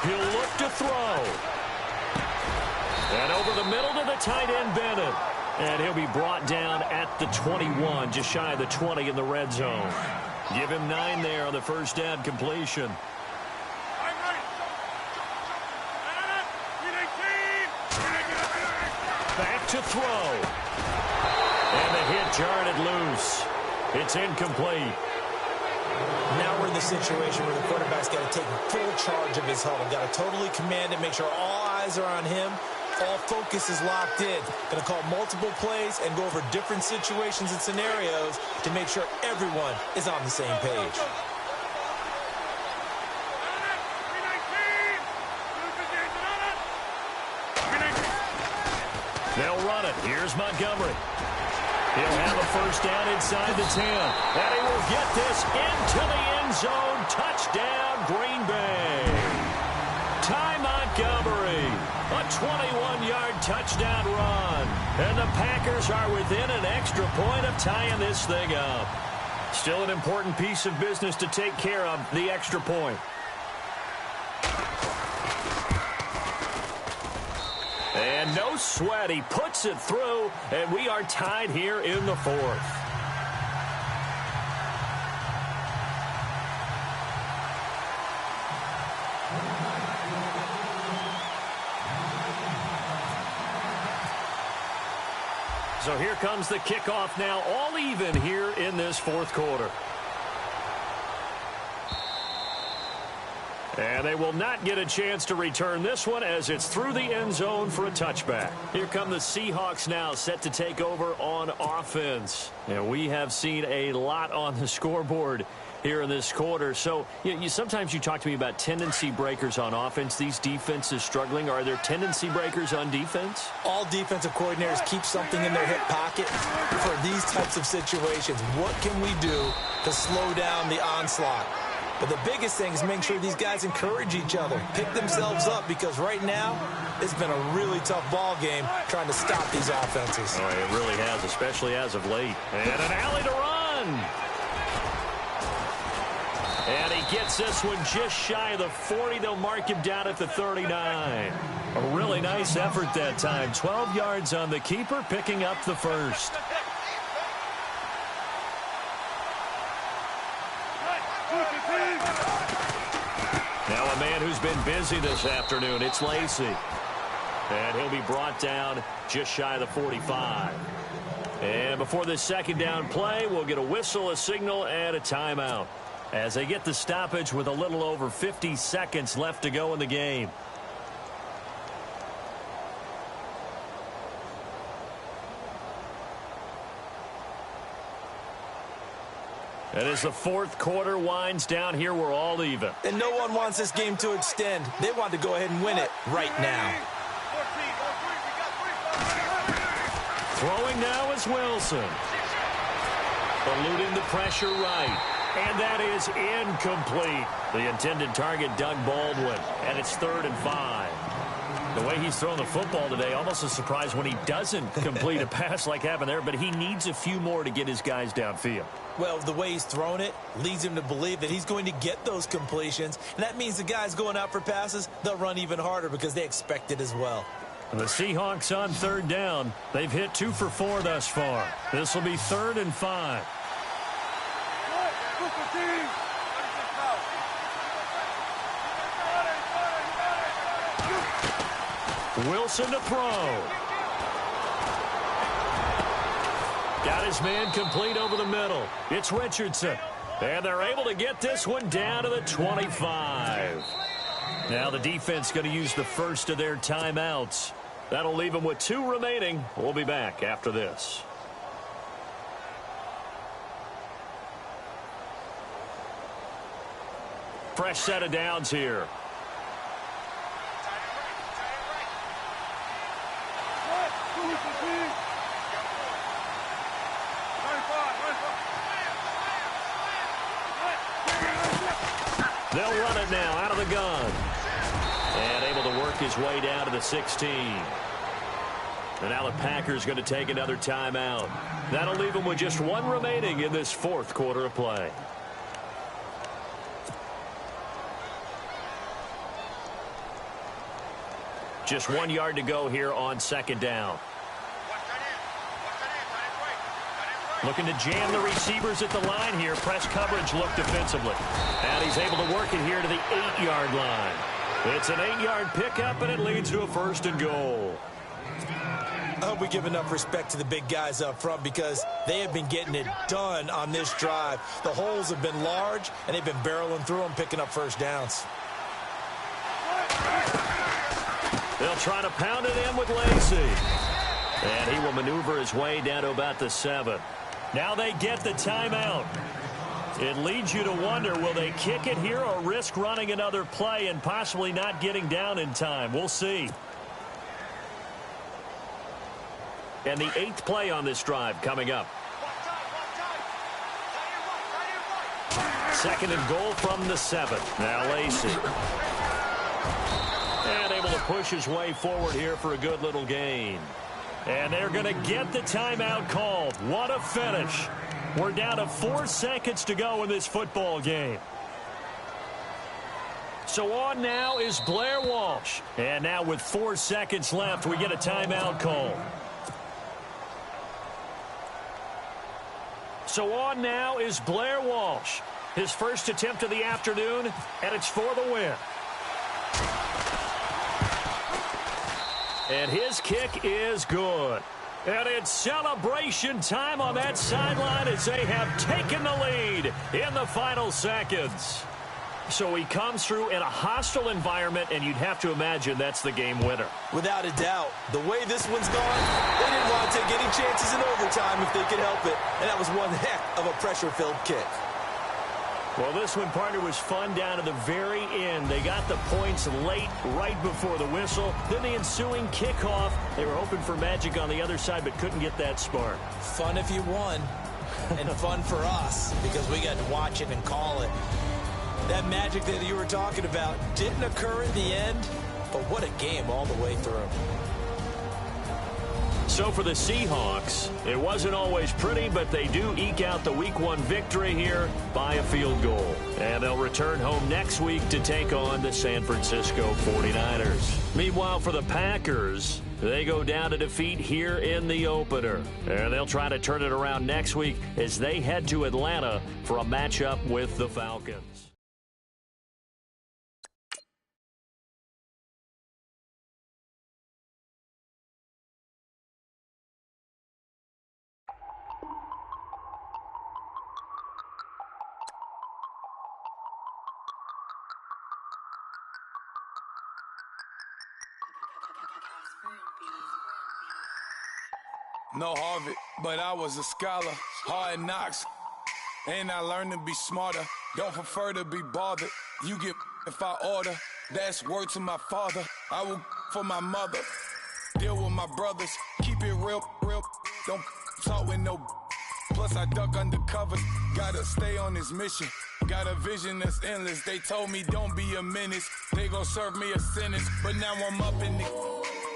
S4: He'll look to throw. And over the middle to the tight end, Bennett. And he'll be brought down at the 21, just shy of the 20 in the red zone. Give him 9 there on the first down completion. Back to throw. And the hit jarred loose. It's incomplete.
S5: Now we're in the situation where the quarterback's got to take full charge of his huddle. Got to totally command it, make sure all eyes are on him. All focus is locked in. Going to call multiple plays and go over different situations and scenarios to make sure everyone is on the same page.
S4: They'll run it. Here's Montgomery. He'll have a first down inside the 10. And he will get this into the end zone. Touchdown, Green Bay. Timeout Montgomery. A 21-yard touchdown run. And the Packers are within an extra point of tying this thing up. Still an important piece of business to take care of, the extra point. And no sweat. He puts it through, and we are tied here in the fourth. So here comes the kickoff now, all even here in this fourth quarter. And they will not get a chance to return this one as it's through the end zone for a touchback. Here come the Seahawks now, set to take over on offense. And we have seen a lot on the scoreboard here in this quarter. So sometimes you talk to me about tendency breakers on offense. These defenses struggling. Are there tendency breakers on defense?
S5: All defensive coordinators keep something in their hip pocket for these types of situations. What can we do to slow down the onslaught? But the biggest thing is making sure these guys encourage each other, pick themselves up, because right now it's been a really tough ball game trying to stop these offenses.
S4: Oh, it really has, especially as of late. And an alley to run. And he gets this one just shy of the 40. They'll mark him down at the 39. A really nice effort that time. 12 yards on the keeper, picking up the first. Now a man who's been busy this afternoon, it's Lacy. And he'll be brought down just shy of the 45. And before this second down play, we'll get a whistle, a signal, and a timeout, as they get the stoppage with a little over 50 seconds left to go in the game. And as the fourth quarter winds down here, we're all even.
S5: And no one wants this game to extend. They want to go ahead and win it right now.
S4: Throwing now is Wilson. Eluding the pressure right. And that is incomplete. The intended target, Doug Baldwin. And it's 3rd and 5. The way he's thrown the football today, almost a surprise when he doesn't complete a pass like happened there, but he needs a few more to get his guys downfield.
S5: Well, the way he's thrown it leads him to believe that he's going to get those completions, and that means the guys going out for passes, they'll run even harder because they expect it as well.
S4: And the Seahawks on 3rd down. They've hit 2 for 4 thus far. This will be 3rd and 5. Wilson to throw. Got his man complete over the middle. It's Richardson. And they're able to get this one down to the 25. Now the defense going to use the first of their timeouts. That'll leave them with 2 remaining. We'll be back after this. Fresh set of downs here. They'll run it now out of the gun. And able to work his way down to the 16. And now the Packers going to take another timeout. That'll leave them with just 1 remaining in this fourth quarter of play. Just 1 yard to go here on 2nd down. Looking to jam the receivers at the line here. Press coverage look defensively. And he's able to work it here to the 8-yard line. It's an 8-yard pickup, and it leads to a 1st and goal.
S5: I hope we give enough respect to the big guys up front because they have been getting it done on this drive. The holes have been large, and they've been barreling through them, picking up 1st downs.
S4: They'll try to pound it in with Lacy. And he will maneuver his way down to about the 7. Now they get the timeout. It leads you to wonder, will they kick it here or risk running another play and possibly not getting down in time? We'll see. And the 8th play on this drive coming up. 2nd and goal from the 7. Now Lacy. And able to push his way forward here for a good little gain. And they're going to get the timeout called. What a finish. We're down to 4 seconds to go in this football game. So on now is Blair Walsh. And now with 4 seconds left, we get a timeout call. So on now is Blair Walsh. His first attempt of the afternoon, and it's for the win. And his kick is good. And it's celebration time on that sideline as they have taken the lead in the final seconds. So he comes through in a hostile environment, and you'd have to imagine that's the game winner.
S5: Without a doubt. The way this one's gone, they didn't want to take any chances in overtime if they could help it. And that was one heck of a pressure-filled kick.
S4: Well, this one, partner, was fun down to the very end. They got the points late, right before the whistle. Then the ensuing kickoff. They were hoping for magic on the other side, but couldn't get that spark.
S5: Fun if you won, and fun for us, because we got to watch it and call it. That magic that you were talking about didn't occur in the end, but what a game all the way through.
S4: So for the Seahawks, it wasn't always pretty, but they do eke out the Week 1 victory here by a field goal. And they'll return home next week to take on the San Francisco 49ers. Meanwhile, for the Packers, they go down to defeat here in the opener. And they'll try to turn it around next week as they head to Atlanta for a matchup with the Falcons.
S6: No Harvard, but I was a scholar. Hard knocks, and I learned to be smarter. Don't prefer to be bothered. You get if I order. That's word to my father. I will for my mother. Deal with my brothers. Keep it real. Don't talk with no. Plus I duck undercover. Gotta stay on this mission. Got a vision that's endless. They told me don't be a menace. They gon' serve me a sentence. But now I'm up in it.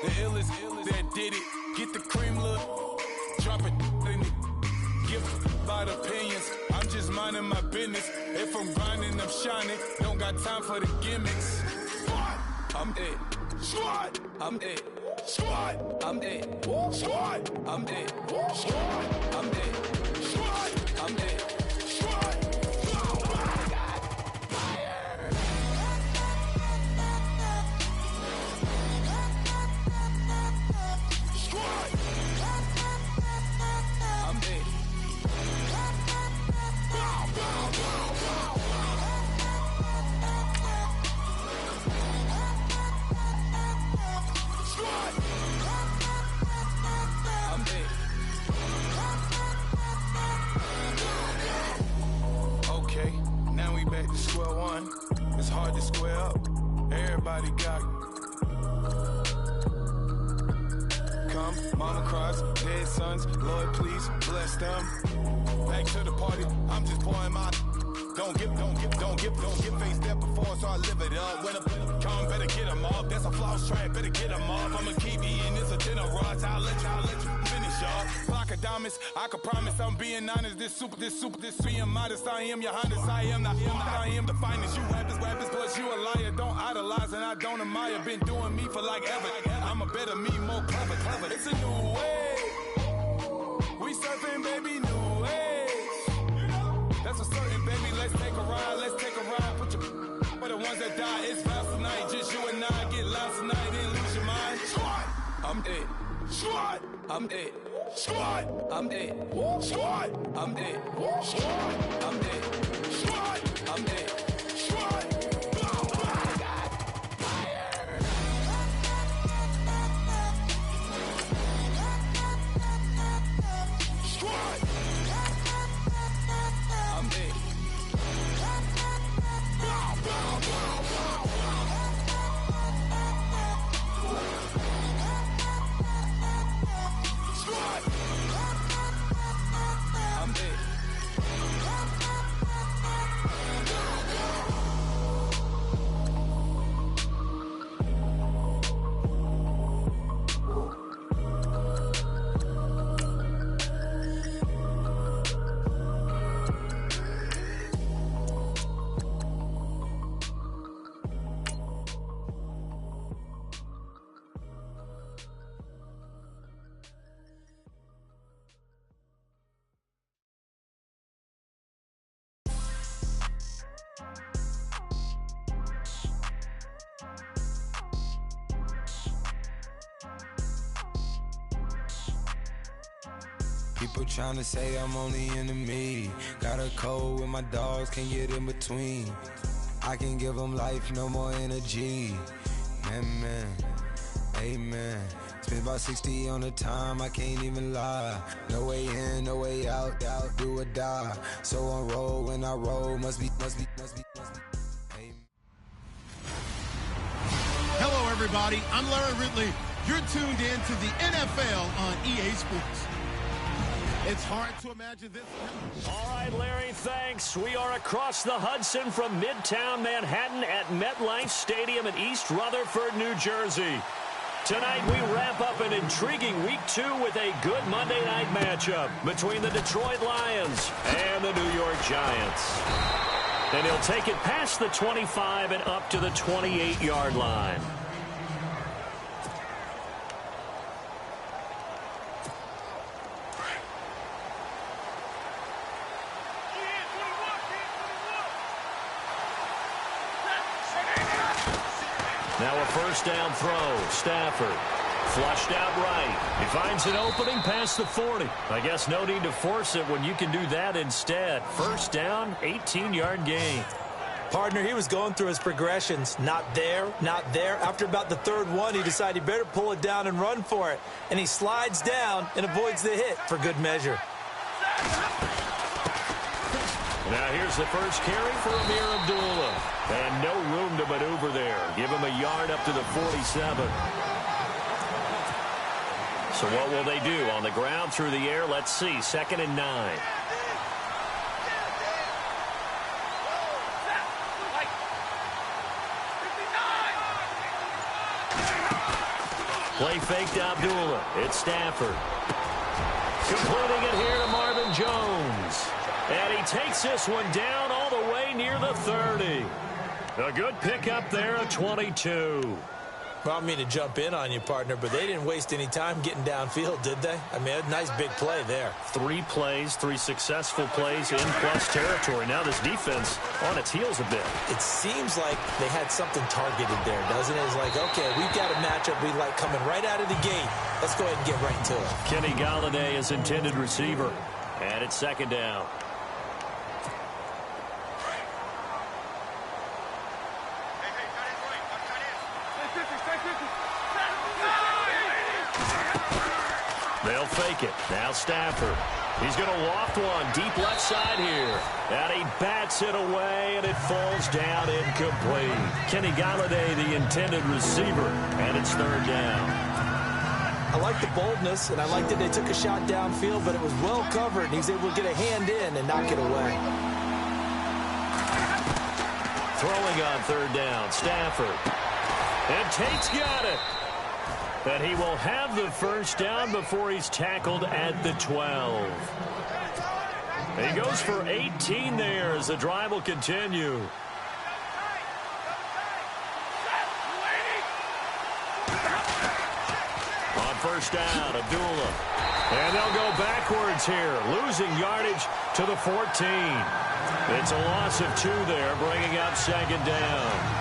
S6: The illest that did it. Get the cream look. Drop it in it. Give about opinions. I'm just minding my business. If I'm grinding, I'm shining. Don't got time for the gimmicks. Squad, I'm it. Squad, I'm it. Squad, I'm it. Squad, I'm it. Squad, I'm it. Squad, I'm it. Squad. Square one, it's hard to square up. Everybody got come, mama cries, dead sons, Lord please bless them. Back to the party, I'm just pouring my. Don't get face that before, so I live it up. When I come, better get them up. That's a floss track, better get them up. I'ma keep eating this a dinner rush. I'll let you finish, y'all. Block of diamonds, I can promise I'm being honest. This being modest. I am your highness, I am I am the finest. You rappers, plus you a liar. Don't idolize and I don't admire. Been doing me for like ever. I'm a better me, more clever. It's a new way. We surfing, baby, new way. That's a certain, baby. Let's take a ride. Put your for the ones that die. It's vows tonight. Just you and I get lost tonight and lose your mind. Squad, I'm it. Squad, I'm it. Squad, I'm it. Squad, I'm it. Squad, I'm it. Squad, I'm it. Squad. People trying to say I'm on the enemy. Got a cold with my dogs, can't get in between. I can give them life, no more energy. Man, amen. Spent about 60 on the time, I can't even lie. No way in, no way out, do or die. So on roll, when I roll, must be. Amen.
S3: Hello, everybody. I'm Larry Ridley. You're tuned in to the NFL on EA Sports. It's hard to imagine this.
S4: All right, Larry, thanks. We are across the Hudson from Midtown Manhattan at MetLife Stadium in East Rutherford, New Jersey. Tonight, we wrap up an intriguing Week 2 with a good Monday night matchup between the Detroit Lions and the New York Giants. And he'll take it past the 25 and up to the 28-yard line. Now a first down throw. Stafford flushed out right. He finds an opening past the 40. I guess no need to force it when you can do that instead. First down, 18-yard gain.
S5: Partner, he was going through his progressions. Not there, not there. After about the third one, he decided he better pull it down and run for it. And he slides down and avoids the hit for good measure.
S4: Now here's the first carry for Amir Abdullah. And no room to maneuver there. Give him a yard up to the 47. So what will they do? On the ground, through the air, let's see. 2nd and 9. Play fake to Abdullah. It's Stafford. Completing it here to Marvin Jones. And he takes this one down all the way near the 30. A good pickup there at 22.
S5: Well, I don't mean to jump in on you, partner, but they didn't waste any time getting downfield, did they? I mean, a nice big play there.
S4: 3 plays, 3 successful plays in plus territory. Now this defense on its heels a bit.
S5: It seems like they had something targeted there, doesn't it? It's like, okay, we've got a matchup we like coming right out of the gate. Let's go ahead and get right to it.
S4: Kenny Galladay is intended receiver. And it's 2nd down. They'll fake it. Now Stafford. He's going to loft one deep left side here. And he bats it away, and it falls down incomplete. Kenny Galladay, the intended receiver, and it's 3rd down.
S5: I like the boldness, and I like that they took a shot downfield, but it was well covered, and he's able to get a hand in and knock it away.
S4: Throwing on 3rd down, Stafford. And Tate's got it. And he will have the first down before he's tackled at the 12. And he goes for 18 there as the drive will continue. On first down, Abdullah. And they'll go backwards here, losing yardage to the 14. It's a loss of 2 there, bringing up 2nd down.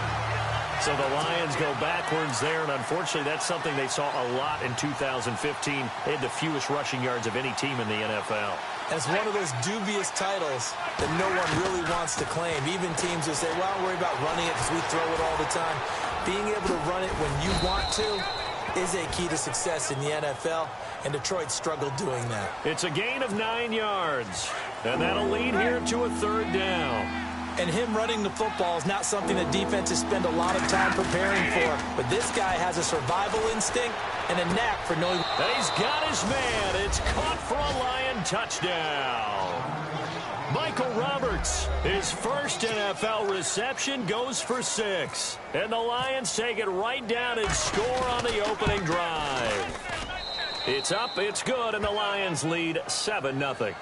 S4: So the Lions go backwards there, and unfortunately that's something they saw a lot in 2015. They had the fewest rushing yards of any team in the NFL.
S5: It's one of those dubious titles that no one really wants to claim. Even teams will say, well, don't worry about running it because we throw it all the time. Being able to run it when you want to is a key to success in the NFL, and Detroit struggled doing that.
S4: It's a gain of 9 yards, and that'll lead here to a 3rd down.
S5: And him running the football is not something that defenses spend a lot of time preparing for. But this guy has a survival instinct and a knack for knowing.
S4: And he's got his man. It's caught for a Lion touchdown. Michael Roberts, his first NFL reception, goes for 6. And the Lions take it right down and score on the opening drive. It's up, it's good, and the Lions lead 7-0.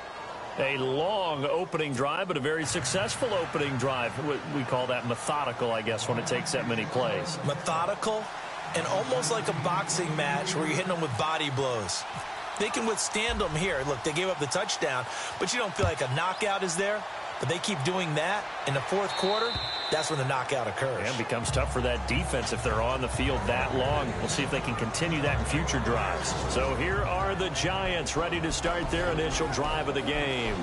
S4: A long opening drive, but a very successful opening drive. We call that methodical, I guess, when it takes that many plays.
S5: Methodical and almost like a boxing match where you're hitting them with body blows. They can withstand them here. Look, they gave up the touchdown, but you don't feel like a knockout is there. But they keep doing that in the fourth quarter, that's when the knockout occurs.
S4: And it becomes tough for that defense if they're on the field that long. We'll see if they can continue that in future drives. So here are the Giants ready to start their initial drive of the game.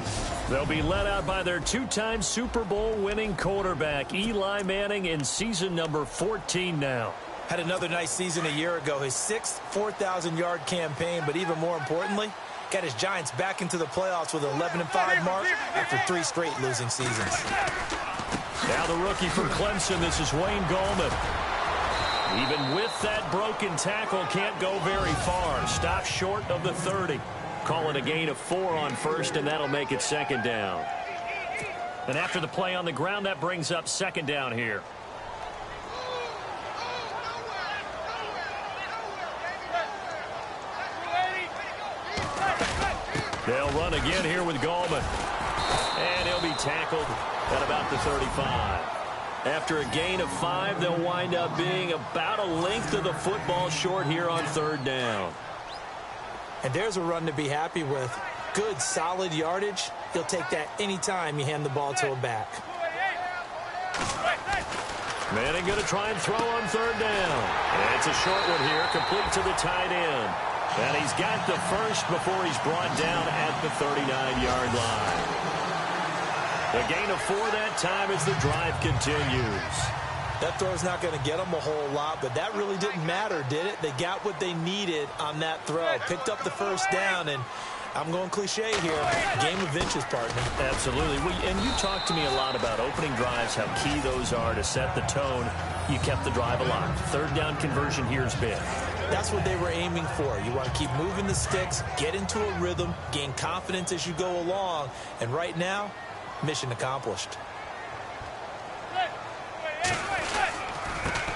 S4: They'll be led out by their two-time Super Bowl winning quarterback, Eli Manning, in season number 14 now.
S5: Had another nice season a year ago, his 6th 4,000-yard campaign, but even more importantly, got his Giants back into the playoffs with an 11-5 mark after 3 straight losing seasons.
S4: Now the rookie from Clemson, this is Wayne Gallman. Even with that broken tackle, can't go very far. Stop short of the 30. Call it a gain of 4 on first, and that'll make it second down. And after the play on the ground, that brings up second down here. They'll run again here with Gallman. And he'll be tackled at about the 35. After a gain of 5, they'll wind up being about a length of the football short here on third down.
S5: And there's a run to be happy with. Good, solid yardage. He'll take that anytime you hand the ball to a back.
S4: Manning going to try and throw on third down. And it's a short one here, complete to the tight end. And he's got the first before he's brought down at the 39-yard line. The gain of 4 that time as the drive continues.
S5: That throw's not going to get them a whole lot, but that really didn't matter, did it? They got what they needed on that throw. Picked up the first down, and I'm going cliche here. Game of inches, partner.
S4: Absolutely. And you talked to me a lot about opening drives, how key those are to set the tone. You kept the drive alive. Third down conversion here is big.
S5: That's what they were aiming for. You want to keep moving the sticks, get into a rhythm, gain confidence as you go along. And right now, mission accomplished.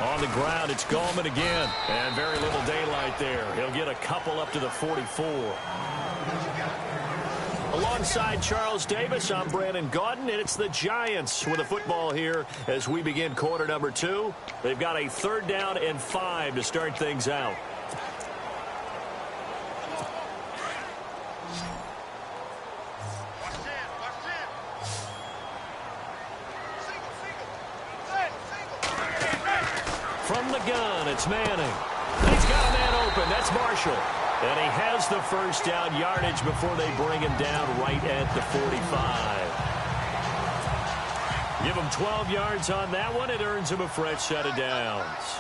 S4: On the ground, it's Gallman again. And very little daylight there. He'll get a couple up to the 44. Alongside Charles Davis, I'm Brandon Gaudin, and it's the Giants with a football here as we begin quarter number 2. They've got a third down and 5 to start things out. From the gun, it's Manning. He's got a man open. That's Marshall. And he has the first down yardage before they bring him down right at the 45. Give him 12 yards on that one. It earns him a fresh set of downs.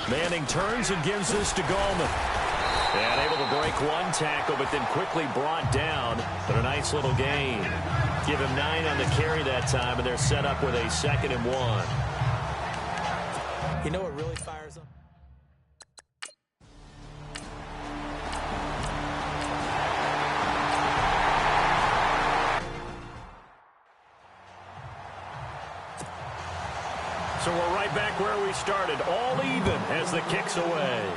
S4: Manning turns and gives this to Gallman. And able to break one tackle, but then quickly brought down. But a nice little gain. Give him 9 on the carry that time, and they're set up with a 2nd and 1.
S5: You know what really fires them?
S4: So we're right back where we started. All even as the kick's away.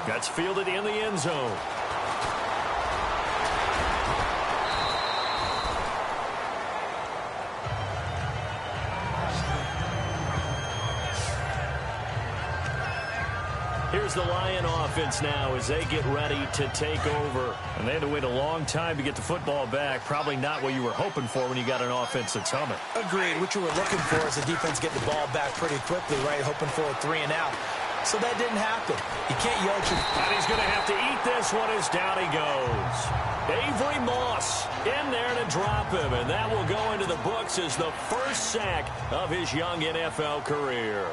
S4: That's fielded in the end zone. Here's the Lion offense now as they get ready to take over. And they had to wait a long time to get the football back. Probably not what you were hoping for when you got an offense that's humming.
S5: Agreed. What you were looking for is the defense getting the ball back pretty quickly, right? Hoping for a 3 and out. So that didn't happen. You can't yell at your...
S4: And he's going to have to eat this one as down he goes. Avery Moss in there to drop him. And that will go into the books as the first sack of his young NFL career.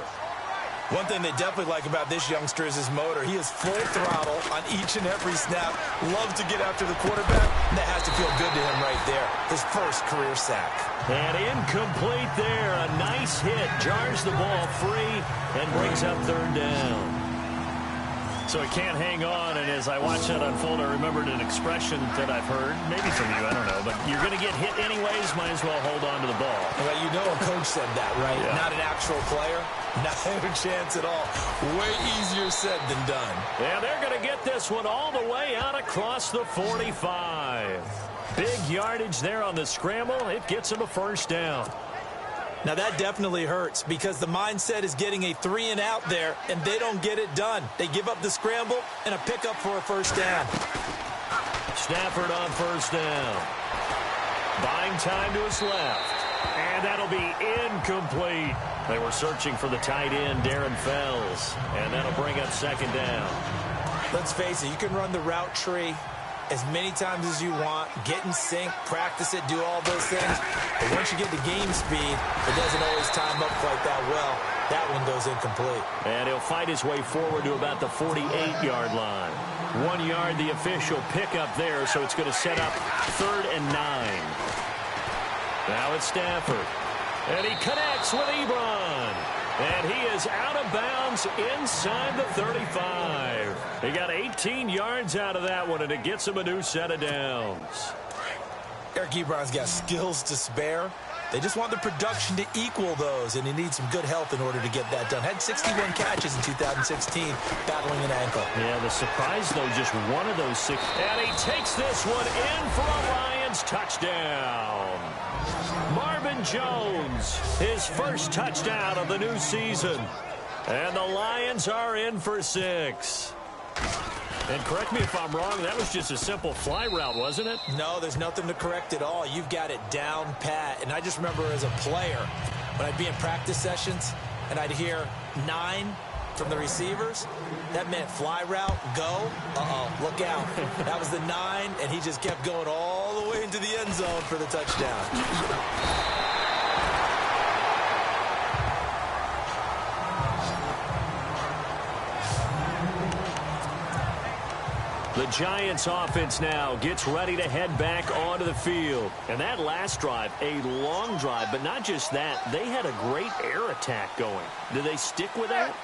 S5: One thing they definitely like about this youngster is his motor. He is full throttle on each and every snap. Loves to get after the quarterback. And that has to feel good to him right there. His first career sack.
S4: And incomplete there. A nice hit. Jars the ball free and brings up third down. So he can't hang on, and as I watch that unfold, I remembered an expression that I've heard, maybe from you, I don't know, but you're going to get hit anyways, might as well hold on to the ball.
S5: Well, you know a coach said that, right?
S4: Yeah.
S5: Not an actual player. Not a chance at all. Way easier said than done.
S4: Yeah, they're going to get this one all the way out across the 45. Big yardage there on the scramble. It gets him a first down.
S5: Now, that definitely hurts because the mindset is getting a 3-and-out there, and they don't get it done. They give up the scramble and a pickup for a first down.
S4: Stafford on first down. Buying time to his left. And that'll be incomplete. They were searching for the tight end, Darren Fells. And that'll bring up second down.
S5: Let's face it, you can run the route tree as many times as you want, get in sync, practice it, do all those things. But once you get to game speed, it doesn't always time up quite that well. That one goes incomplete.
S4: And he'll fight his way forward to about the 48-yard line. 1 yard, the official pickup there, so it's going to set up 3rd and 9. Now it's Stafford. And he connects with Ebron. And he is out of bounds inside the 35. He got 18 yards out of that one, and it gets him a new set of downs.
S5: Eric Ebron's got skills to spare. They just want the production to equal those, and he needs some good health in order to get that done. Had 61 catches in 2016, battling an ankle.
S4: Yeah, the surprise, though, just one of those 6. And he takes this one in for a Lions touchdown. Marvin Jones, his first touchdown of the new season. And the Lions are in for 6. And correct me if I'm wrong, that was just a simple fly route, wasn't it?
S5: No, there's nothing to correct at all. You've got it down pat. And I just remember as a player, when I'd be in practice sessions and I'd hear 9 from the receivers, that meant fly route, go. Look out. That was the 9, and he just kept going all the way into the end zone for the touchdown.
S4: The Giants offense now gets ready to head back onto the field. And that last drive, a long drive, but not just that, they had a great air attack going. Do they stick with that?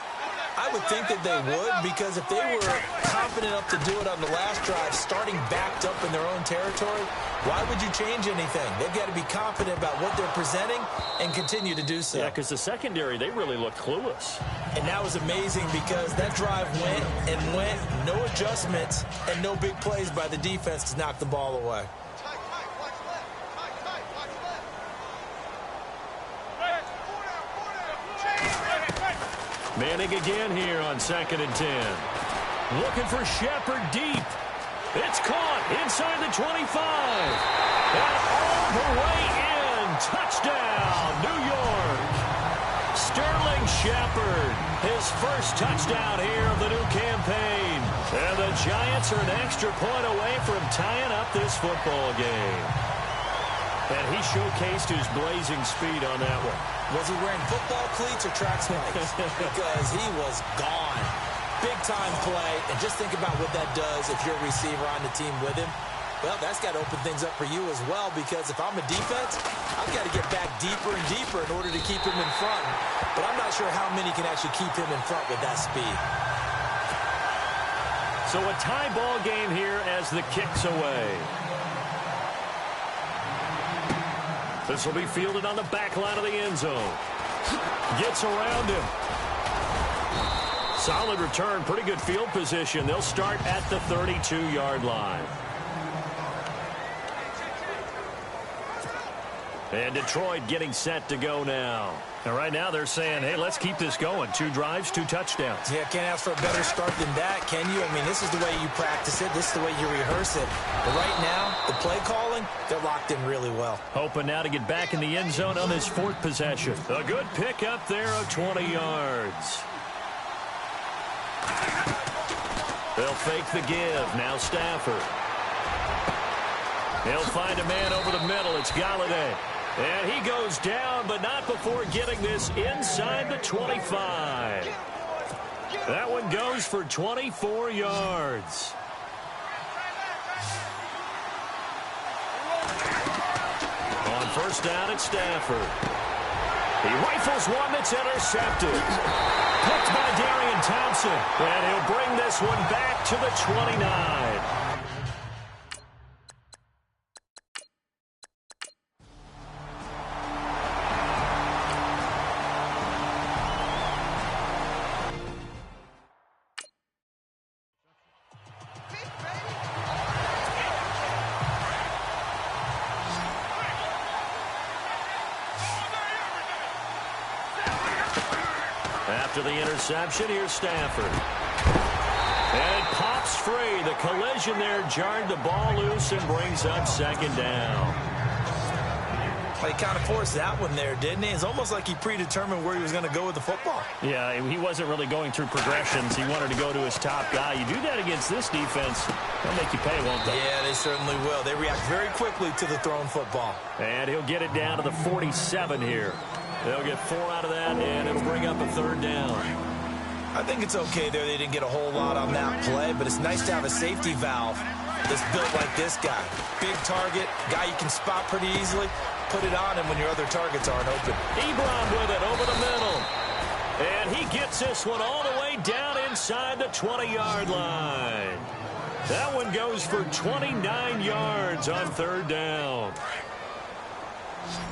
S5: I would think that they would, because if they were confident enough to do it on the last drive, starting backed up in their own territory, why would you change anything? They've got to be confident about what they're presenting and continue to do so.
S4: Yeah, because the secondary, they really looked clueless.
S5: And that was amazing because that drive went and went, no adjustments, and no big plays by the defense to knock the ball away.
S4: Manning again here on 2nd and 10. Looking for Shepard deep. It's caught inside the 25. And all the way in. Touchdown, New York. Sterling Shepard, his first touchdown here of the new campaign. And the Giants are an extra point away from tying up this football game. And he showcased his blazing speed on that one.
S5: Was he wearing football cleats or track spikes? Because he was gone. Big-time play. And just think about what that does if you're a receiver on the team with him. Well, that's got to open things up for you as well, because if I'm a defense, I've got to get back deeper and deeper in order to keep him in front. But I'm not sure how many can actually keep him in front with that speed.
S4: So a tie ball game here as the kick's away. This will be fielded on the back line of the end zone. Gets around him. Solid return, pretty good field position. They'll start at the 32-yard line. And Detroit getting set to go now. And right now they're saying, hey, let's keep this going. 2 drives, 2 touchdowns.
S5: Yeah, can't ask for a better start than that, can you? I mean, this is the way you practice it. This is the way you rehearse it. But right now, the play calling, they're locked in really well.
S4: Hoping now to get back in the end zone on this 4th possession. A good pickup there of 20 yards. They'll fake the give. Now Stafford. He'll find a man over the middle. It's Galladay. And he goes down, but not before getting this inside the 25. That one goes for 24 yards. On first down, it's Stafford. He rifles one that's intercepted. Picked by Darian Thompson. And he'll bring this one back to the 29. After the interception, here's Stafford. And it pops free. The collision there jarred the ball loose and brings up second down.
S5: Well, he kind of forced that one there, didn't he? It's almost like he predetermined where he was going to go with the football.
S4: Yeah, he wasn't really going through progressions. He wanted to go to his top guy. You do that against this defense, they'll make you pay, won't they?
S5: Yeah, they certainly will. They react very quickly to the thrown football.
S4: And he'll get it down to the 47 here. They'll get 4 out of that, and it'll bring up a third down.
S5: I think it's okay there. They didn't get a whole lot on that play, but it's nice to have a safety valve that's built like this guy. Big target, guy you can spot pretty easily. Put it on him when your other targets aren't open.
S4: Ebron with it over the middle. And he gets this one all the way down inside the 20-yard line. That one goes for 29 yards on third down.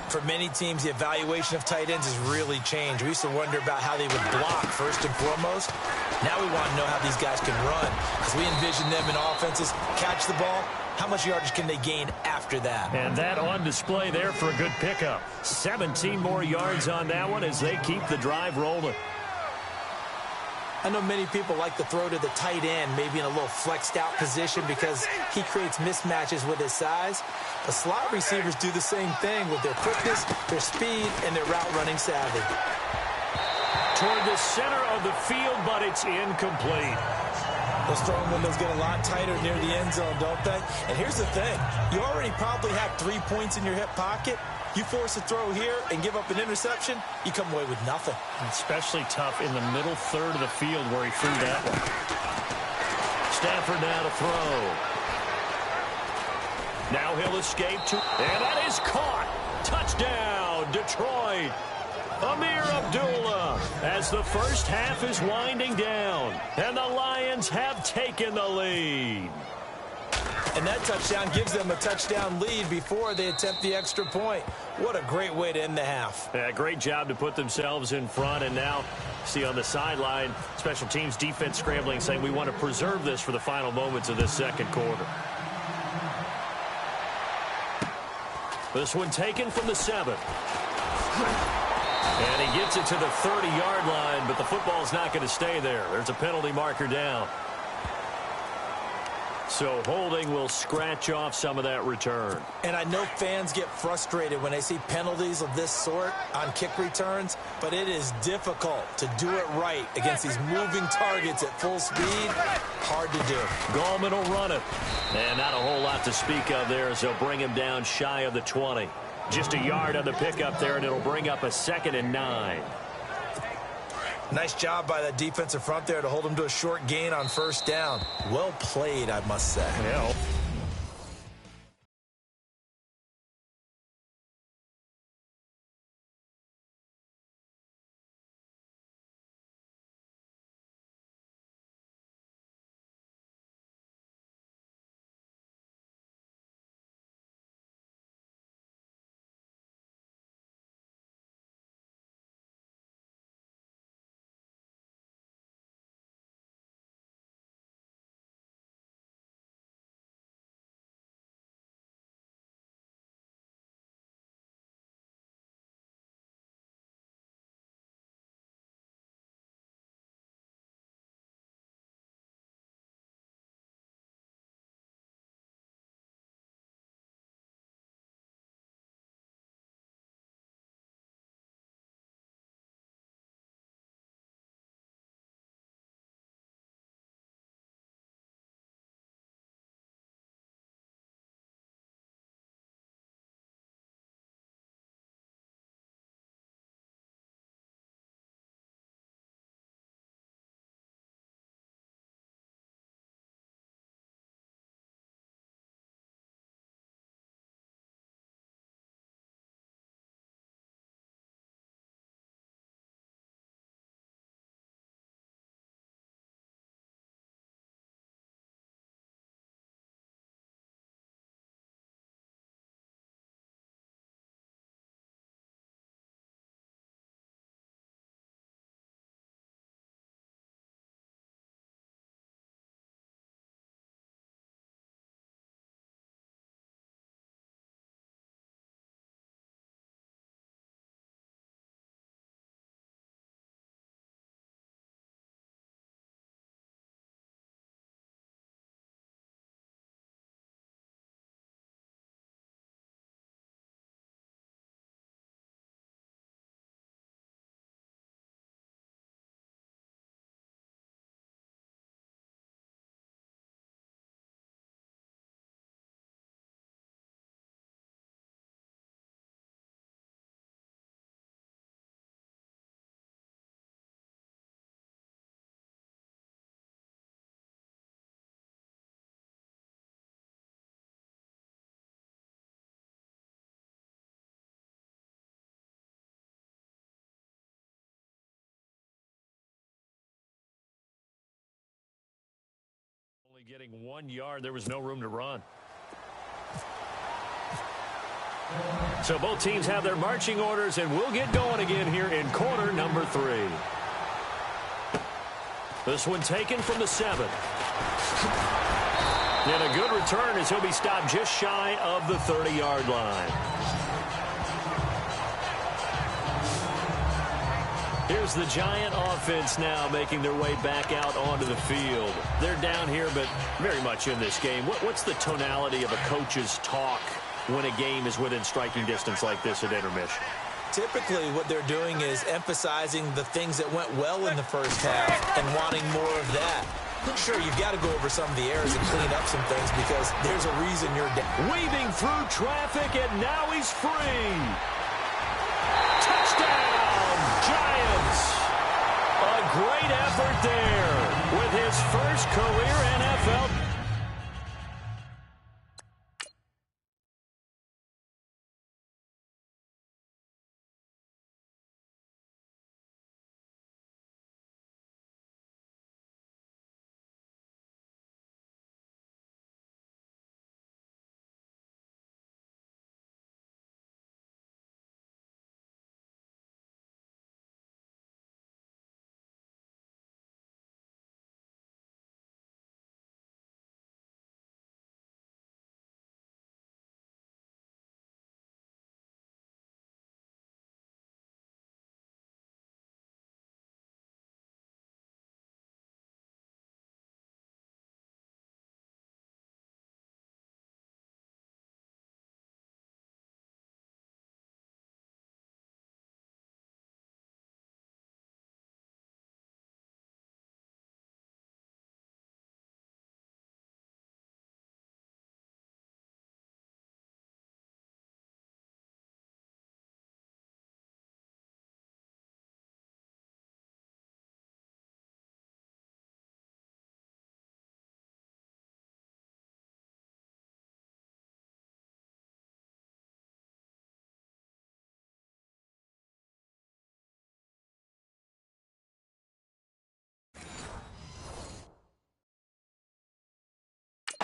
S5: For many teams, the evaluation of tight ends has really changed. We used to wonder about how they would block first and foremost. Now we want to know how these guys can run, because we envision them in offenses catch the ball. How much yardage can they gain after that?
S4: And that on display there for a good pickup. 17 more yards on that one as they keep the drive rolling.
S5: I know many people like to throw to the tight end, maybe in a little flexed out position because he creates mismatches with his size. But slot receivers do the same thing with their quickness, their speed, and their route running savvy.
S4: Toward the center of the field, but it's incomplete.
S5: Those throwing windows get a lot tighter near the end zone, don't they? And here's the thing. You already probably have 3 points in your hip pocket. You force a throw here and give up an interception, you come away with nothing.
S4: Especially tough in the middle third of the field where he threw that one. Stafford now to throw. Now he'll escape to, and that is caught. Touchdown, Detroit. Amir Abdullah as the first half is winding down, and the Lions have taken the lead.
S5: And that touchdown gives them a touchdown lead before they attempt the extra point. What a great way to end the half.
S4: Yeah, great job to put themselves in front, and now see on the sideline, special teams defense scrambling, saying we want to preserve this for the final moments of this second quarter. This one taken from the 7. And he gets it to the 30-yard line, but the football's not going to stay there. There's a penalty marker down. So holding will scratch off some of that return.
S5: And I know fans get frustrated when they see penalties of this sort on kick returns, but it is difficult to do it right against these moving targets at full speed. Hard to do.
S4: Gallman will run it. And not a whole lot to speak of there as they'll bring him down shy of the 20. Just a yard on the pickup there, and it'll bring up a 2nd and 9.
S5: Nice job by that defensive front there to hold him to a short gain on first down. Well played, I must say.
S4: Yeah. Getting 1 yard, there was no room to run. So both teams have their marching orders, and we'll get going again here in quarter number 3. This one taken from the 7. And a good return as he'll be stopped just shy of the 30-yard line. Here's the Giant offense now making their way back out onto the field. They're down here, but very much in this game. What's the tonality of a coach's talk when a game is within striking distance like this at intermission?
S5: Typically, what they're doing is emphasizing the things that went well in the first half and wanting more of that. Sure, you've got to go over some of the errors and clean up some things because there's a reason you're down.
S4: Weaving through traffic, and now he's free. Touchdown, Giants. A great effort there with his first career NFL.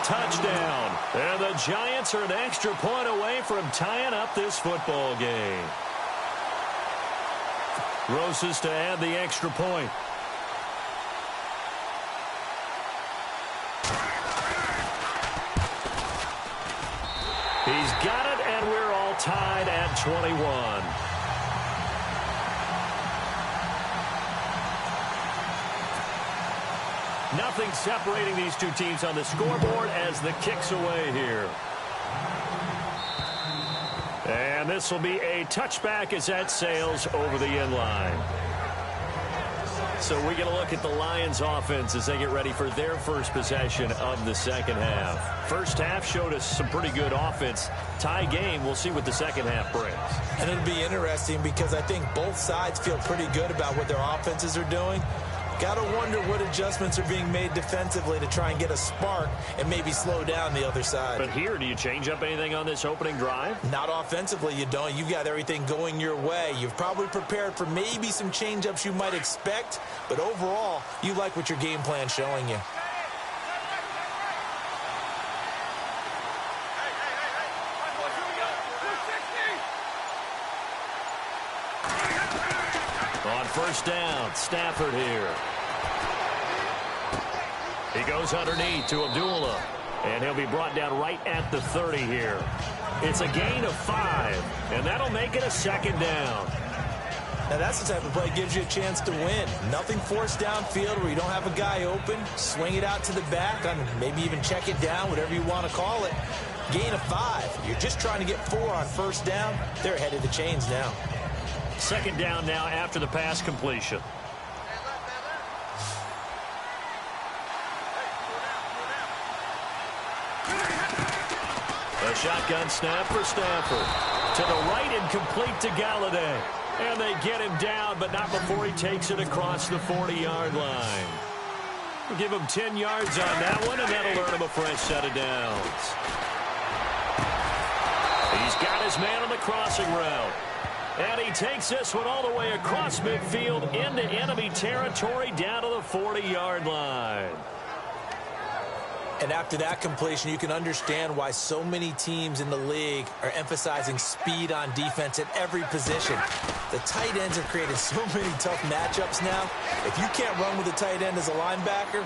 S4: Touchdown. And the Giants are an extra point away from tying up this football game. Roses to add the extra point. He's got it, and we're all tied at 21. Nothing separating these two teams on the scoreboard as the kick's away here. And this will be a touchback as that sails over the end line. So we get a look at the Lions offense as they get ready for their first possession of the second half. First half showed us some pretty good offense. Tie game, we'll see what the second half brings.
S5: And it'll be interesting because I think both sides feel pretty good about what their offenses are doing. Got to wonder what adjustments are being made defensively to try and get a spark and maybe slow down the other side.
S4: But here, do you change up anything on this opening drive?
S5: Not offensively, you don't. You've got everything going your way. You've probably prepared for maybe some change-ups you might expect, but overall, you like what your game plan's showing you.
S4: On first down, Stafford here. He goes underneath to Abdullah, and he'll be brought down right at the 30 here. It's a gain of 5, and that'll make it a second down.
S5: Now, that's the type of play that gives you a chance to win. Nothing forced downfield where you don't have a guy open. Swing it out to the back, maybe even check it down, whatever you want to call it. Gain of 5. You're just trying to get 4 on first down. They're ahead of the chains now.
S4: Second down now after the pass completion. A shotgun snap for Stafford. To the right and complete to Galladay. And they get him down, but not before he takes it across the 40-yard line. We'll give him 10 yards on that one, and that'll earn him a fresh set of downs. He's got his man on the crossing route. And he takes this one all the way across midfield into enemy territory down to the 40-yard line.
S5: And after that completion, you can understand why so many teams in the league are emphasizing speed on defense at every position. The tight ends have created so many tough matchups now. If you can't run with a tight end as a linebacker,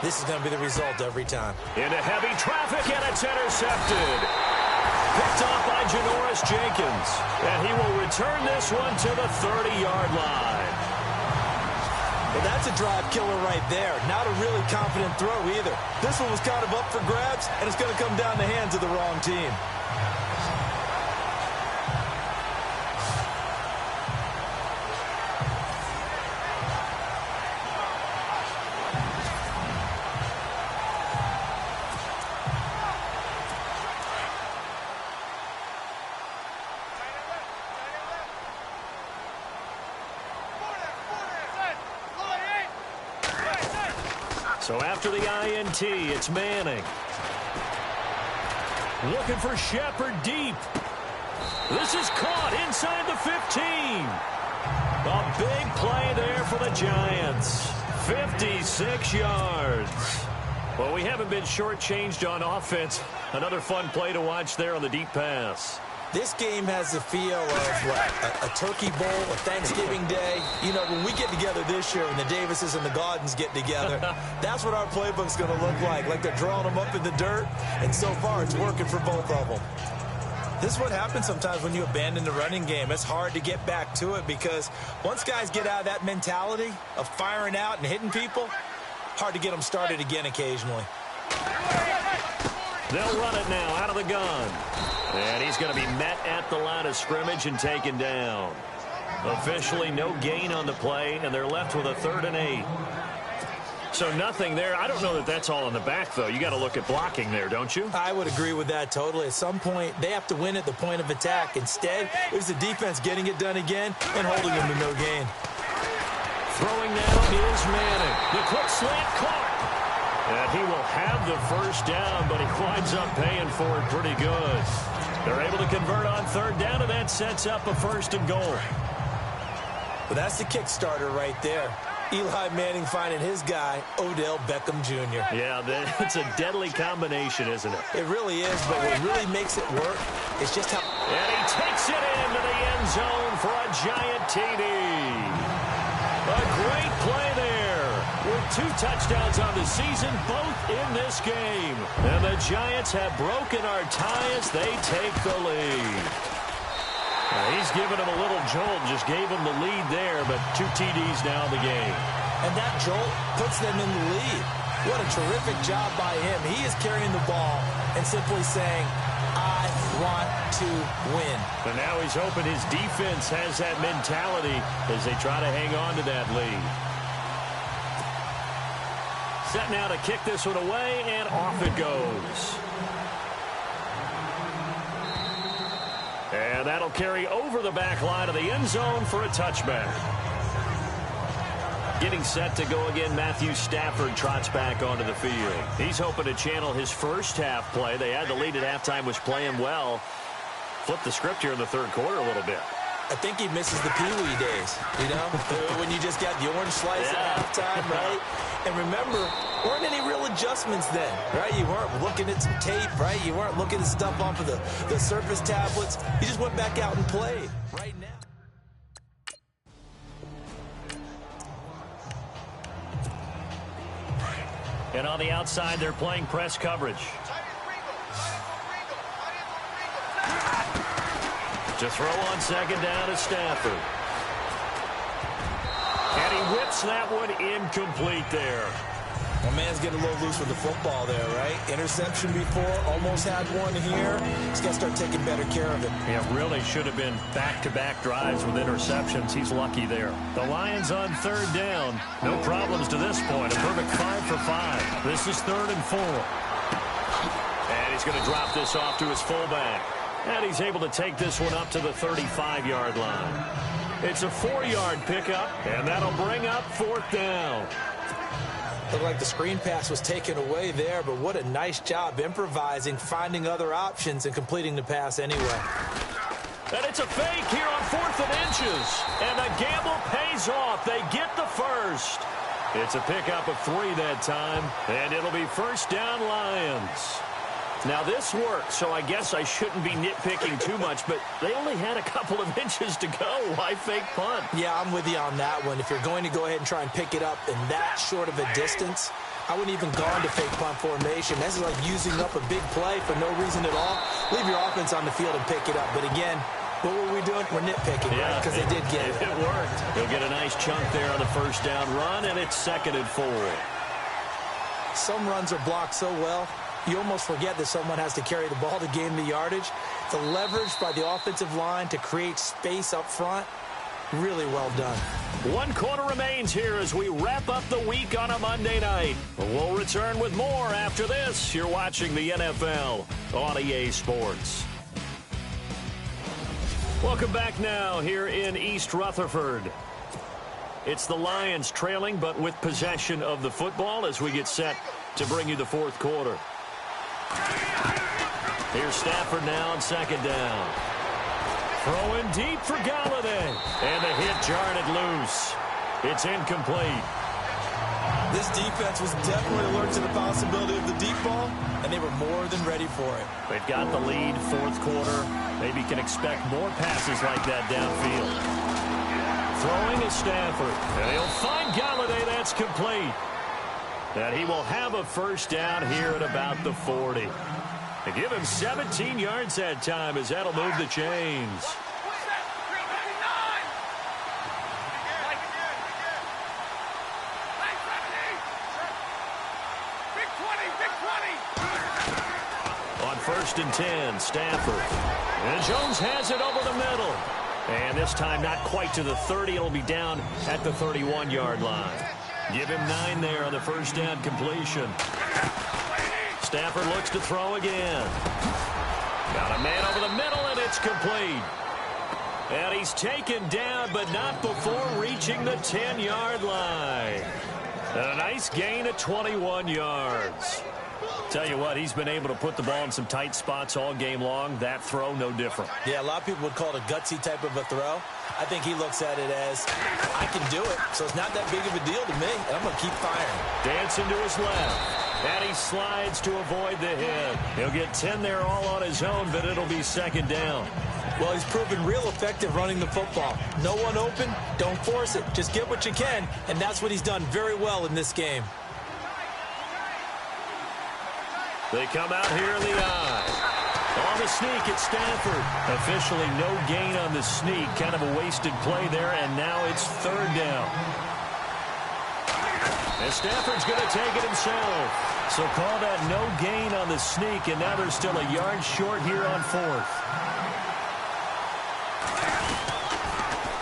S5: this is going to be the result every time.
S4: Into heavy traffic, and it's intercepted. Picked off by Janoris Jenkins. And he will return this one to the 30-yard line.
S5: Well, that's a drive killer right there. Not a really confident throw either. This one was kind of up for grabs, and it's going to come down the hands of the wrong team.
S4: So after the INT, it's Manning. Looking for Shepard deep. This is caught inside the 15. A big play there for the Giants. 56 yards. Well, we haven't been shortchanged on offense. Another fun play to watch there on the deep pass.
S5: This game has the feel of a turkey bowl, a Thanksgiving day. You know, when we get together this year, when the Davises and the Gaudens get together, that's what our playbook's going to look like they're drawing them up in the dirt, and so far it's working for both of them. This is what happens sometimes when you abandon the running game. It's hard to get back to it because once guys get out of that mentality of firing out and hitting people, hard to get them started again occasionally.
S4: They'll run it now out of the gun. And he's going to be met at the line of scrimmage and taken down. Officially no gain on the play, and they're left with a 3rd and 8. So nothing there. I don't know that that's all in the back, though. You got to look at blocking there, don't you?
S5: I would agree with that totally. At some point, they have to win at the point of attack. Instead, it was the defense getting it done again and holding them to no gain.
S4: Throwing now is Manning. The quick slant caught. And he will have the first down, but he winds up paying for it pretty good. They're able to convert on 3rd down, and that sets up a 1st and goal.
S5: Well, that's the kickstarter right there. Eli Manning finding his guy, Odell Beckham Jr.
S4: Yeah, it's a deadly combination, isn't it?
S5: It really is, but what really makes it work is just how...
S4: And he takes it into the end zone for a giant TD. A great play there. With 2 touchdowns on the season, both in this game. And the Giants have broken our tie as they take the lead. Now, he's given him a little jolt, just gave him the lead there, but 2 TDs now in the game.
S5: And that jolt puts them in the lead. What a terrific job by him. He is carrying the ball and simply saying, I want to win.
S4: And now he's hoping his defense has that mentality as they try to hang on to that lead. Set now to kick this one away, and off it goes. And that'll carry over the back line of the end zone for a touchback. Getting set to go again, Matthew Stafford trots back onto the field. He's hoping to channel his first half play. They had the lead at halftime, was playing well. Flipped the script here in the 3rd quarter a little bit.
S5: I think he misses the Pee-wee days, you know, when you just got the orange slice at halftime, right? And remember, weren't any real adjustments then, right? You weren't looking at some tape, right? You weren't looking at stuff off of the surface tablets. You just went back out and played right now.
S4: And on the outside, they're playing press coverage. To throw on 2nd down is Stafford. And he whips that one incomplete there.
S5: My man's getting a little loose with the football there, right? Interception before, almost had one here. He's got to start taking better care of it.
S4: Yeah, really should have been back-to-back drives with interceptions. He's lucky there. The Lions on 3rd down. No problems to this point. A perfect 5 for 5. This is 3rd and 4. And he's going to drop this off to his fullback. And he's able to take this one up to the 35-yard line. It's a 4-yard pickup, and that'll bring up 4th down.
S5: Looked like the screen pass was taken away there, but what a nice job improvising, finding other options, and completing the pass anyway.
S4: And it's a fake here on 4th and inches. And the gamble pays off. They get the first. It's a pickup of 3 that time, and it'll be first down Lions. Now, this worked, so I guess I shouldn't be nitpicking too much, but they only had a couple of inches to go. Why fake punt?
S5: Yeah, I'm with you on that one. If you're going to go ahead and try and pick it up in that short of a distance, I wouldn't even go into fake punt formation. This is like using up a big play for no reason at all. Leave your offense on the field and pick it up. But again, what were we doing? We're nitpicking, right? Because they did get it.
S4: It worked. They'll get a nice chunk there on the first down run, and it's 2nd and 4.
S5: Some runs are blocked so well, you almost forget that someone has to carry the ball to gain the yardage. The leverage by the offensive line to create space up front, really well done.
S4: 1 quarter remains here as we wrap up the week on a Monday night. We'll return with more after this. You're watching the NFL on EA Sports. Welcome back now here in East Rutherford. It's the Lions trailing, but with possession of the football as we get set to bring you the 4th quarter. Here's Stafford now on 2nd down. Throwing deep for Galladay. And the hit jarred it loose. It's incomplete.
S5: This defense was definitely alert to the possibility of the deep ball, and they were more than ready for it.
S4: They've got the lead, 4th quarter. Maybe can expect more passes like that downfield. Throwing is Stafford. And he'll find Galladay. That's complete. And he will have a first down here at about the 40. And give him 17 yards that time as that'll move the chains. On 1st and 10, Stafford. And Jones has it over the middle. And this time not quite to the 30. It'll be down at the 31-yard line. Give him 9 there on the first down completion. Stafford looks to throw again. Got a man over the middle, and it's complete. And he's taken down, but not before reaching the 10-yard line. And a nice gain of 21 yards. Tell you what, he's been able to put the ball in some tight spots all game long. That throw, no different.
S5: Yeah, a lot of people would call it a gutsy type of a throw. I think he looks at it as, I can do it, so it's not that big of a deal to me, and I'm going to keep firing.
S4: Dancing to his left, and he slides to avoid the hit. He'll get 10 there all on his own, but it'll be 2nd down.
S5: Well, he's proven real effective running the football. No one open, don't force it. Just get what you can, and that's what he's done very well in this game.
S4: They come out here in the eye. On the sneak, it's Stafford. Officially no gain on the sneak. Kind of a wasted play there, and now it's 3rd down. And Stafford's going to take it himself. So call that no gain on the sneak, and now they're still a yard short here on 4th.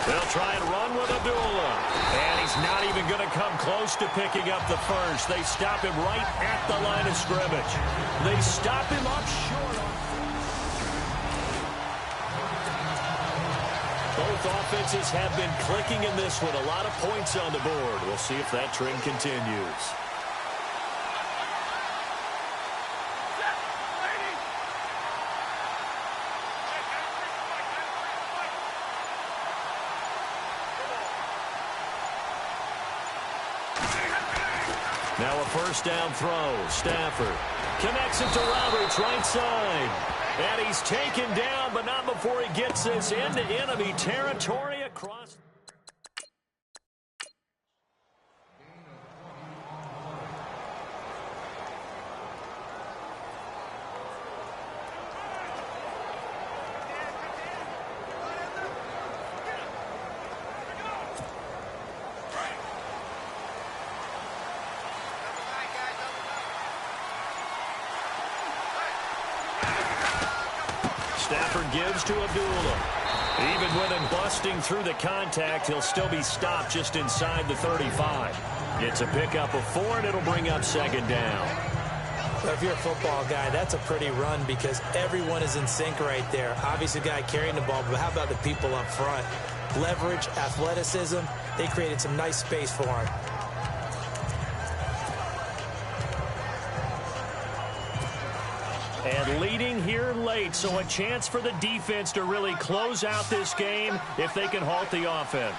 S4: They'll try and run with Abdullah. And he's not even going to come close to picking up the first. They stop him right at the line of scrimmage. They stop him up short. Both offenses have been clicking in this one. A lot of points on the board. We'll see if that trend continues. Now a first down throw. Stafford connects it to Roberts, right side. And he's taken down, but not before he gets this into enemy territory across. Stafford gives to Abdullah. Even with him busting through the contact, he'll still be stopped just inside the 35. It's a pickup of 4, and it'll bring up 2nd down.
S5: So if you're a football guy, that's a pretty run because everyone is in sync right there. Obviously, the guy carrying the ball, but how about the people up front? Leverage, athleticism, they created some nice space for him.
S4: And leading here late, so a chance for the defense to really close out this game if they can halt the offense.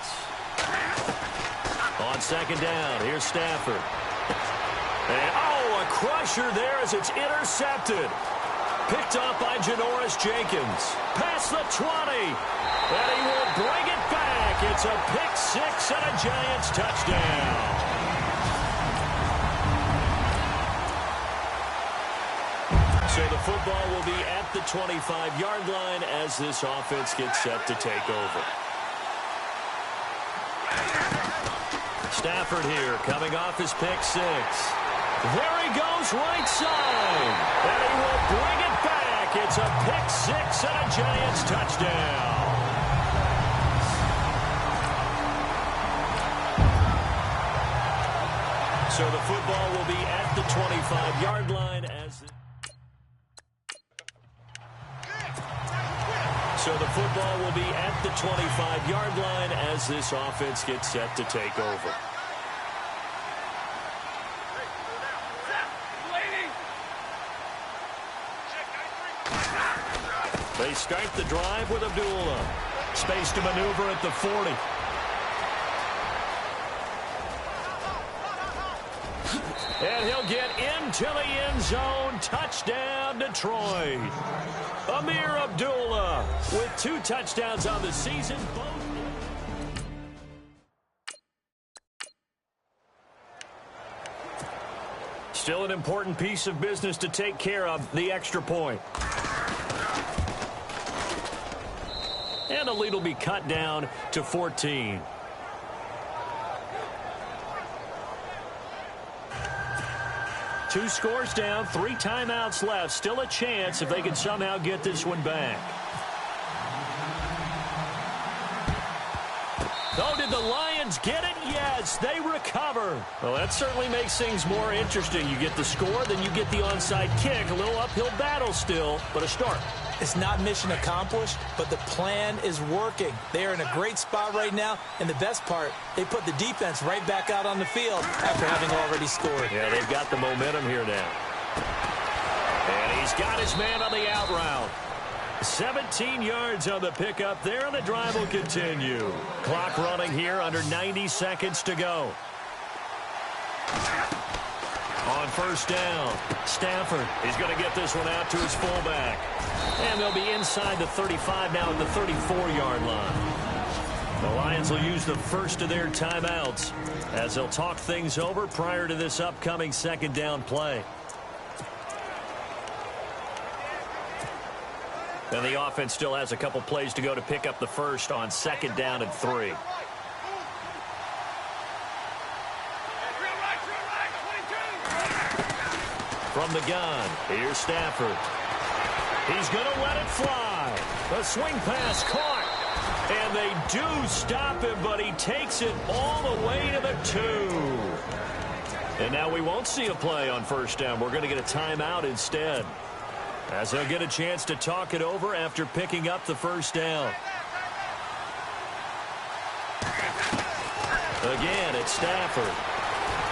S4: On second down, here's Stafford. And, a crusher there as it's intercepted. Picked up by Janoris Jenkins. Past the 20. And he will bring it back. It's a pick six and a Giants touchdown. So the football will be at the 25-yard line as this offense gets set to take over. Stafford here coming off his pick six. There he goes right side. And he will bring it back. It's a pick six and a Giants touchdown. So the football will be at the 25-yard line as... So the football will be at the 25-yard line as this offense gets set to take over. They start the drive with Abdullah. Space to maneuver at the 40. And he'll get into the end zone. Touchdown, Detroit. Amir Abdullah with 2 touchdowns on the season. Still an important piece of business to take care of, the extra point. And the lead will be cut down to 14. Two scores down, 3 timeouts left. Still a chance if they can somehow get this one back. Oh, did the Lions get it? Yes, they recover. Well, that certainly makes things more interesting. You get the score, then you get the onside kick. A little uphill battle still, but a start.
S5: It's not mission accomplished, but the plan is working. They are in a great spot right now, and the best part, they put the defense right back out on the field after having already scored.
S4: Yeah, they've got the momentum here now. And he's got his man on the out route. 17 yards on the pickup there, and the drive will continue. Clock running here, under 90 seconds to go. On first down, Stafford. He's going to get this one out to his fullback. And they'll be inside the 35 now at the 34-yard line. The Lions will use the first of their timeouts as they'll talk things over prior to this upcoming second down play. And the offense still has a couple plays to go to pick up the first on second down and 3. From the gun, here's Stafford. He's going to let it fly. The swing pass caught. And they do stop him, but he takes it all the way to the 2. And now we won't see a play on first down. We're going to get a timeout instead, as they'll get a chance to talk it over after picking up the first down. Again, it's Stafford.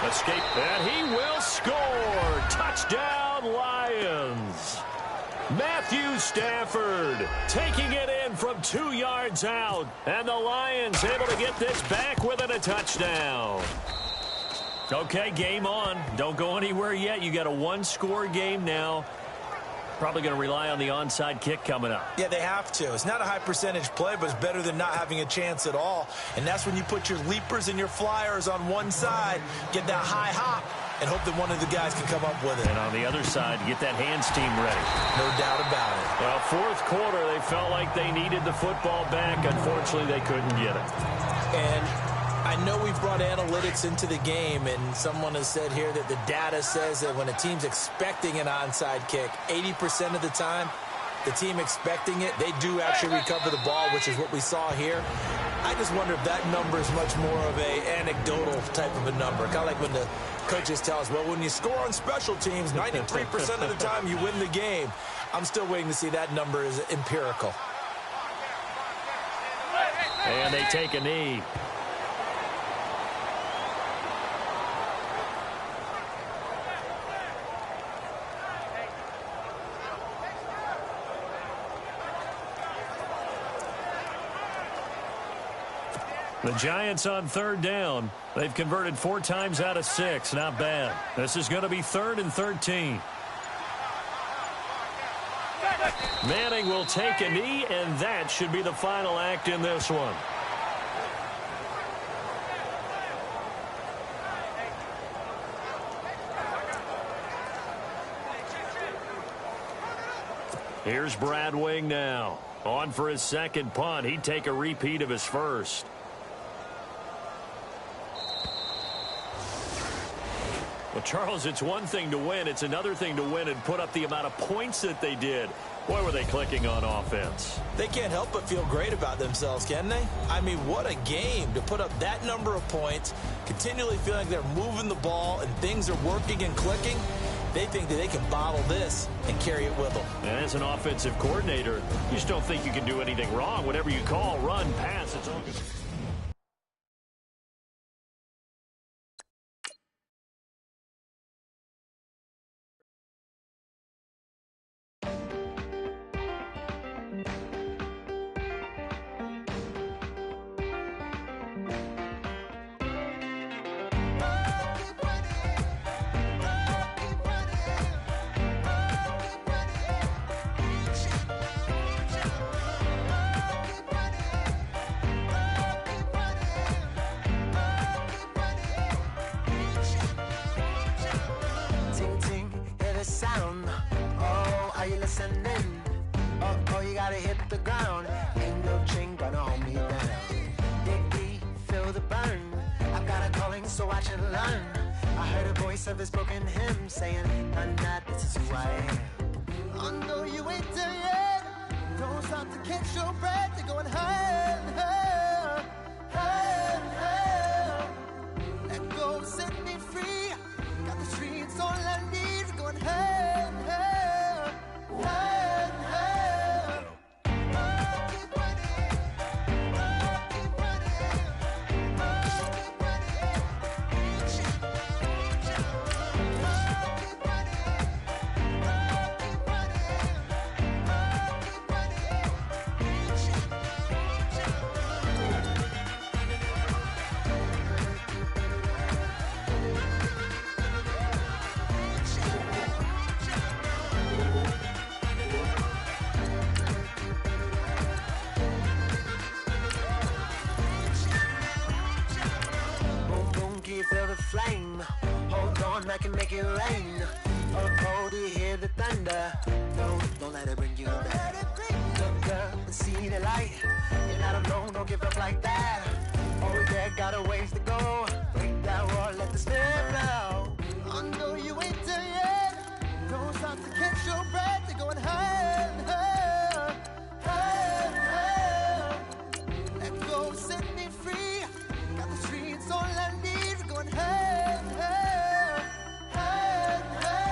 S4: Escape, and he will score. Touchdown, Lions. Matthew Stafford taking it in from 2 yards out. And the Lions able to get this back within a touchdown. Okay, game on. Don't go anywhere yet. You got a 1-score game now. Probably going to rely on the onside kick coming up.
S5: Yeah, they have to. It's not a high percentage play, but it's better than not having a chance at all. And that's when you put your leapers and your flyers on one side, get that high hop, and hope that one of the guys can come up with it.
S4: And on the other side, get that hands team ready.
S5: No doubt about it.
S4: Well, fourth quarter, they felt like they needed the football back. Unfortunately, they couldn't get it.
S5: And I know we've brought analytics into the game, and someone has said here that the data says that when a team's expecting an onside kick, 80% of the time, the team expecting it, they do actually recover the ball, which is what we saw here. I just wonder if that number is much more of a anecdotal type of a number. Kind of like when the coaches tell us, well, when you score on special teams, 93% of the time you win the game. I'm still waiting to see that number is empirical.
S4: And they take a knee. The Giants on third down. They've converted 4 times out of 6. Not bad. This is going to be 3rd and 13. Manning will take a knee, and that should be the final act in this one. Here's Brad Wing now. On for his second punt. He'd take a repeat of his first. Well, Charles, it's one thing to win. It's another thing to win and put up the amount of points that they did. Boy, were they clicking on offense.
S5: They can't help but feel great about themselves, can they? I mean, what a game to put up that number of points, continually feeling like they're moving the ball and things are working and clicking. They think that they can bottle this and carry it with them.
S4: And as an offensive coordinator, you just don't think you can do anything wrong. Whatever you call, run, pass, it's all good.
S2: Oh, you gotta hit the ground. Ain't no chink gonna hold me down. Dig deep, feel the burn. I've got a calling, so watch and learn. I heard a voice of his broken hymn saying, "Nah, this is who I am." I know you ain't there yet. Don't stop to catch your breath. You're going higher, higher, higher, higher. Let go, set me free. Got the streets all I need. Going higher, higher, higher. Flame, hold on, I can make it rain. Oh, do you hear the thunder? Don't let it bring you down. Look up and see the light. You're not alone, don't give up like that. Oh yeah, got a ways to go. Break that wall, let the spirit blow. I know you ain't there yet. Don't stop to catch your breath. You're going higher, higher, higher, higher. Let go, set me free. Got the streets all I need. Going higher, higher, higher, higher.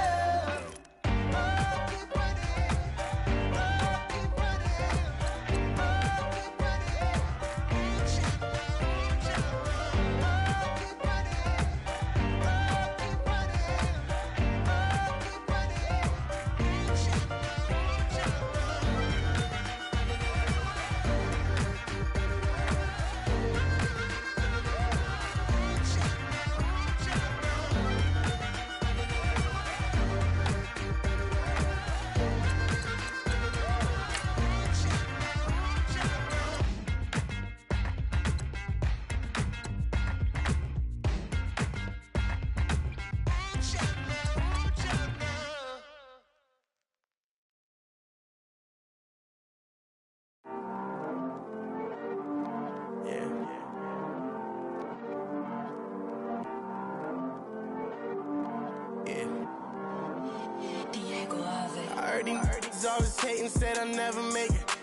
S7: Always hating, said I'll never make it.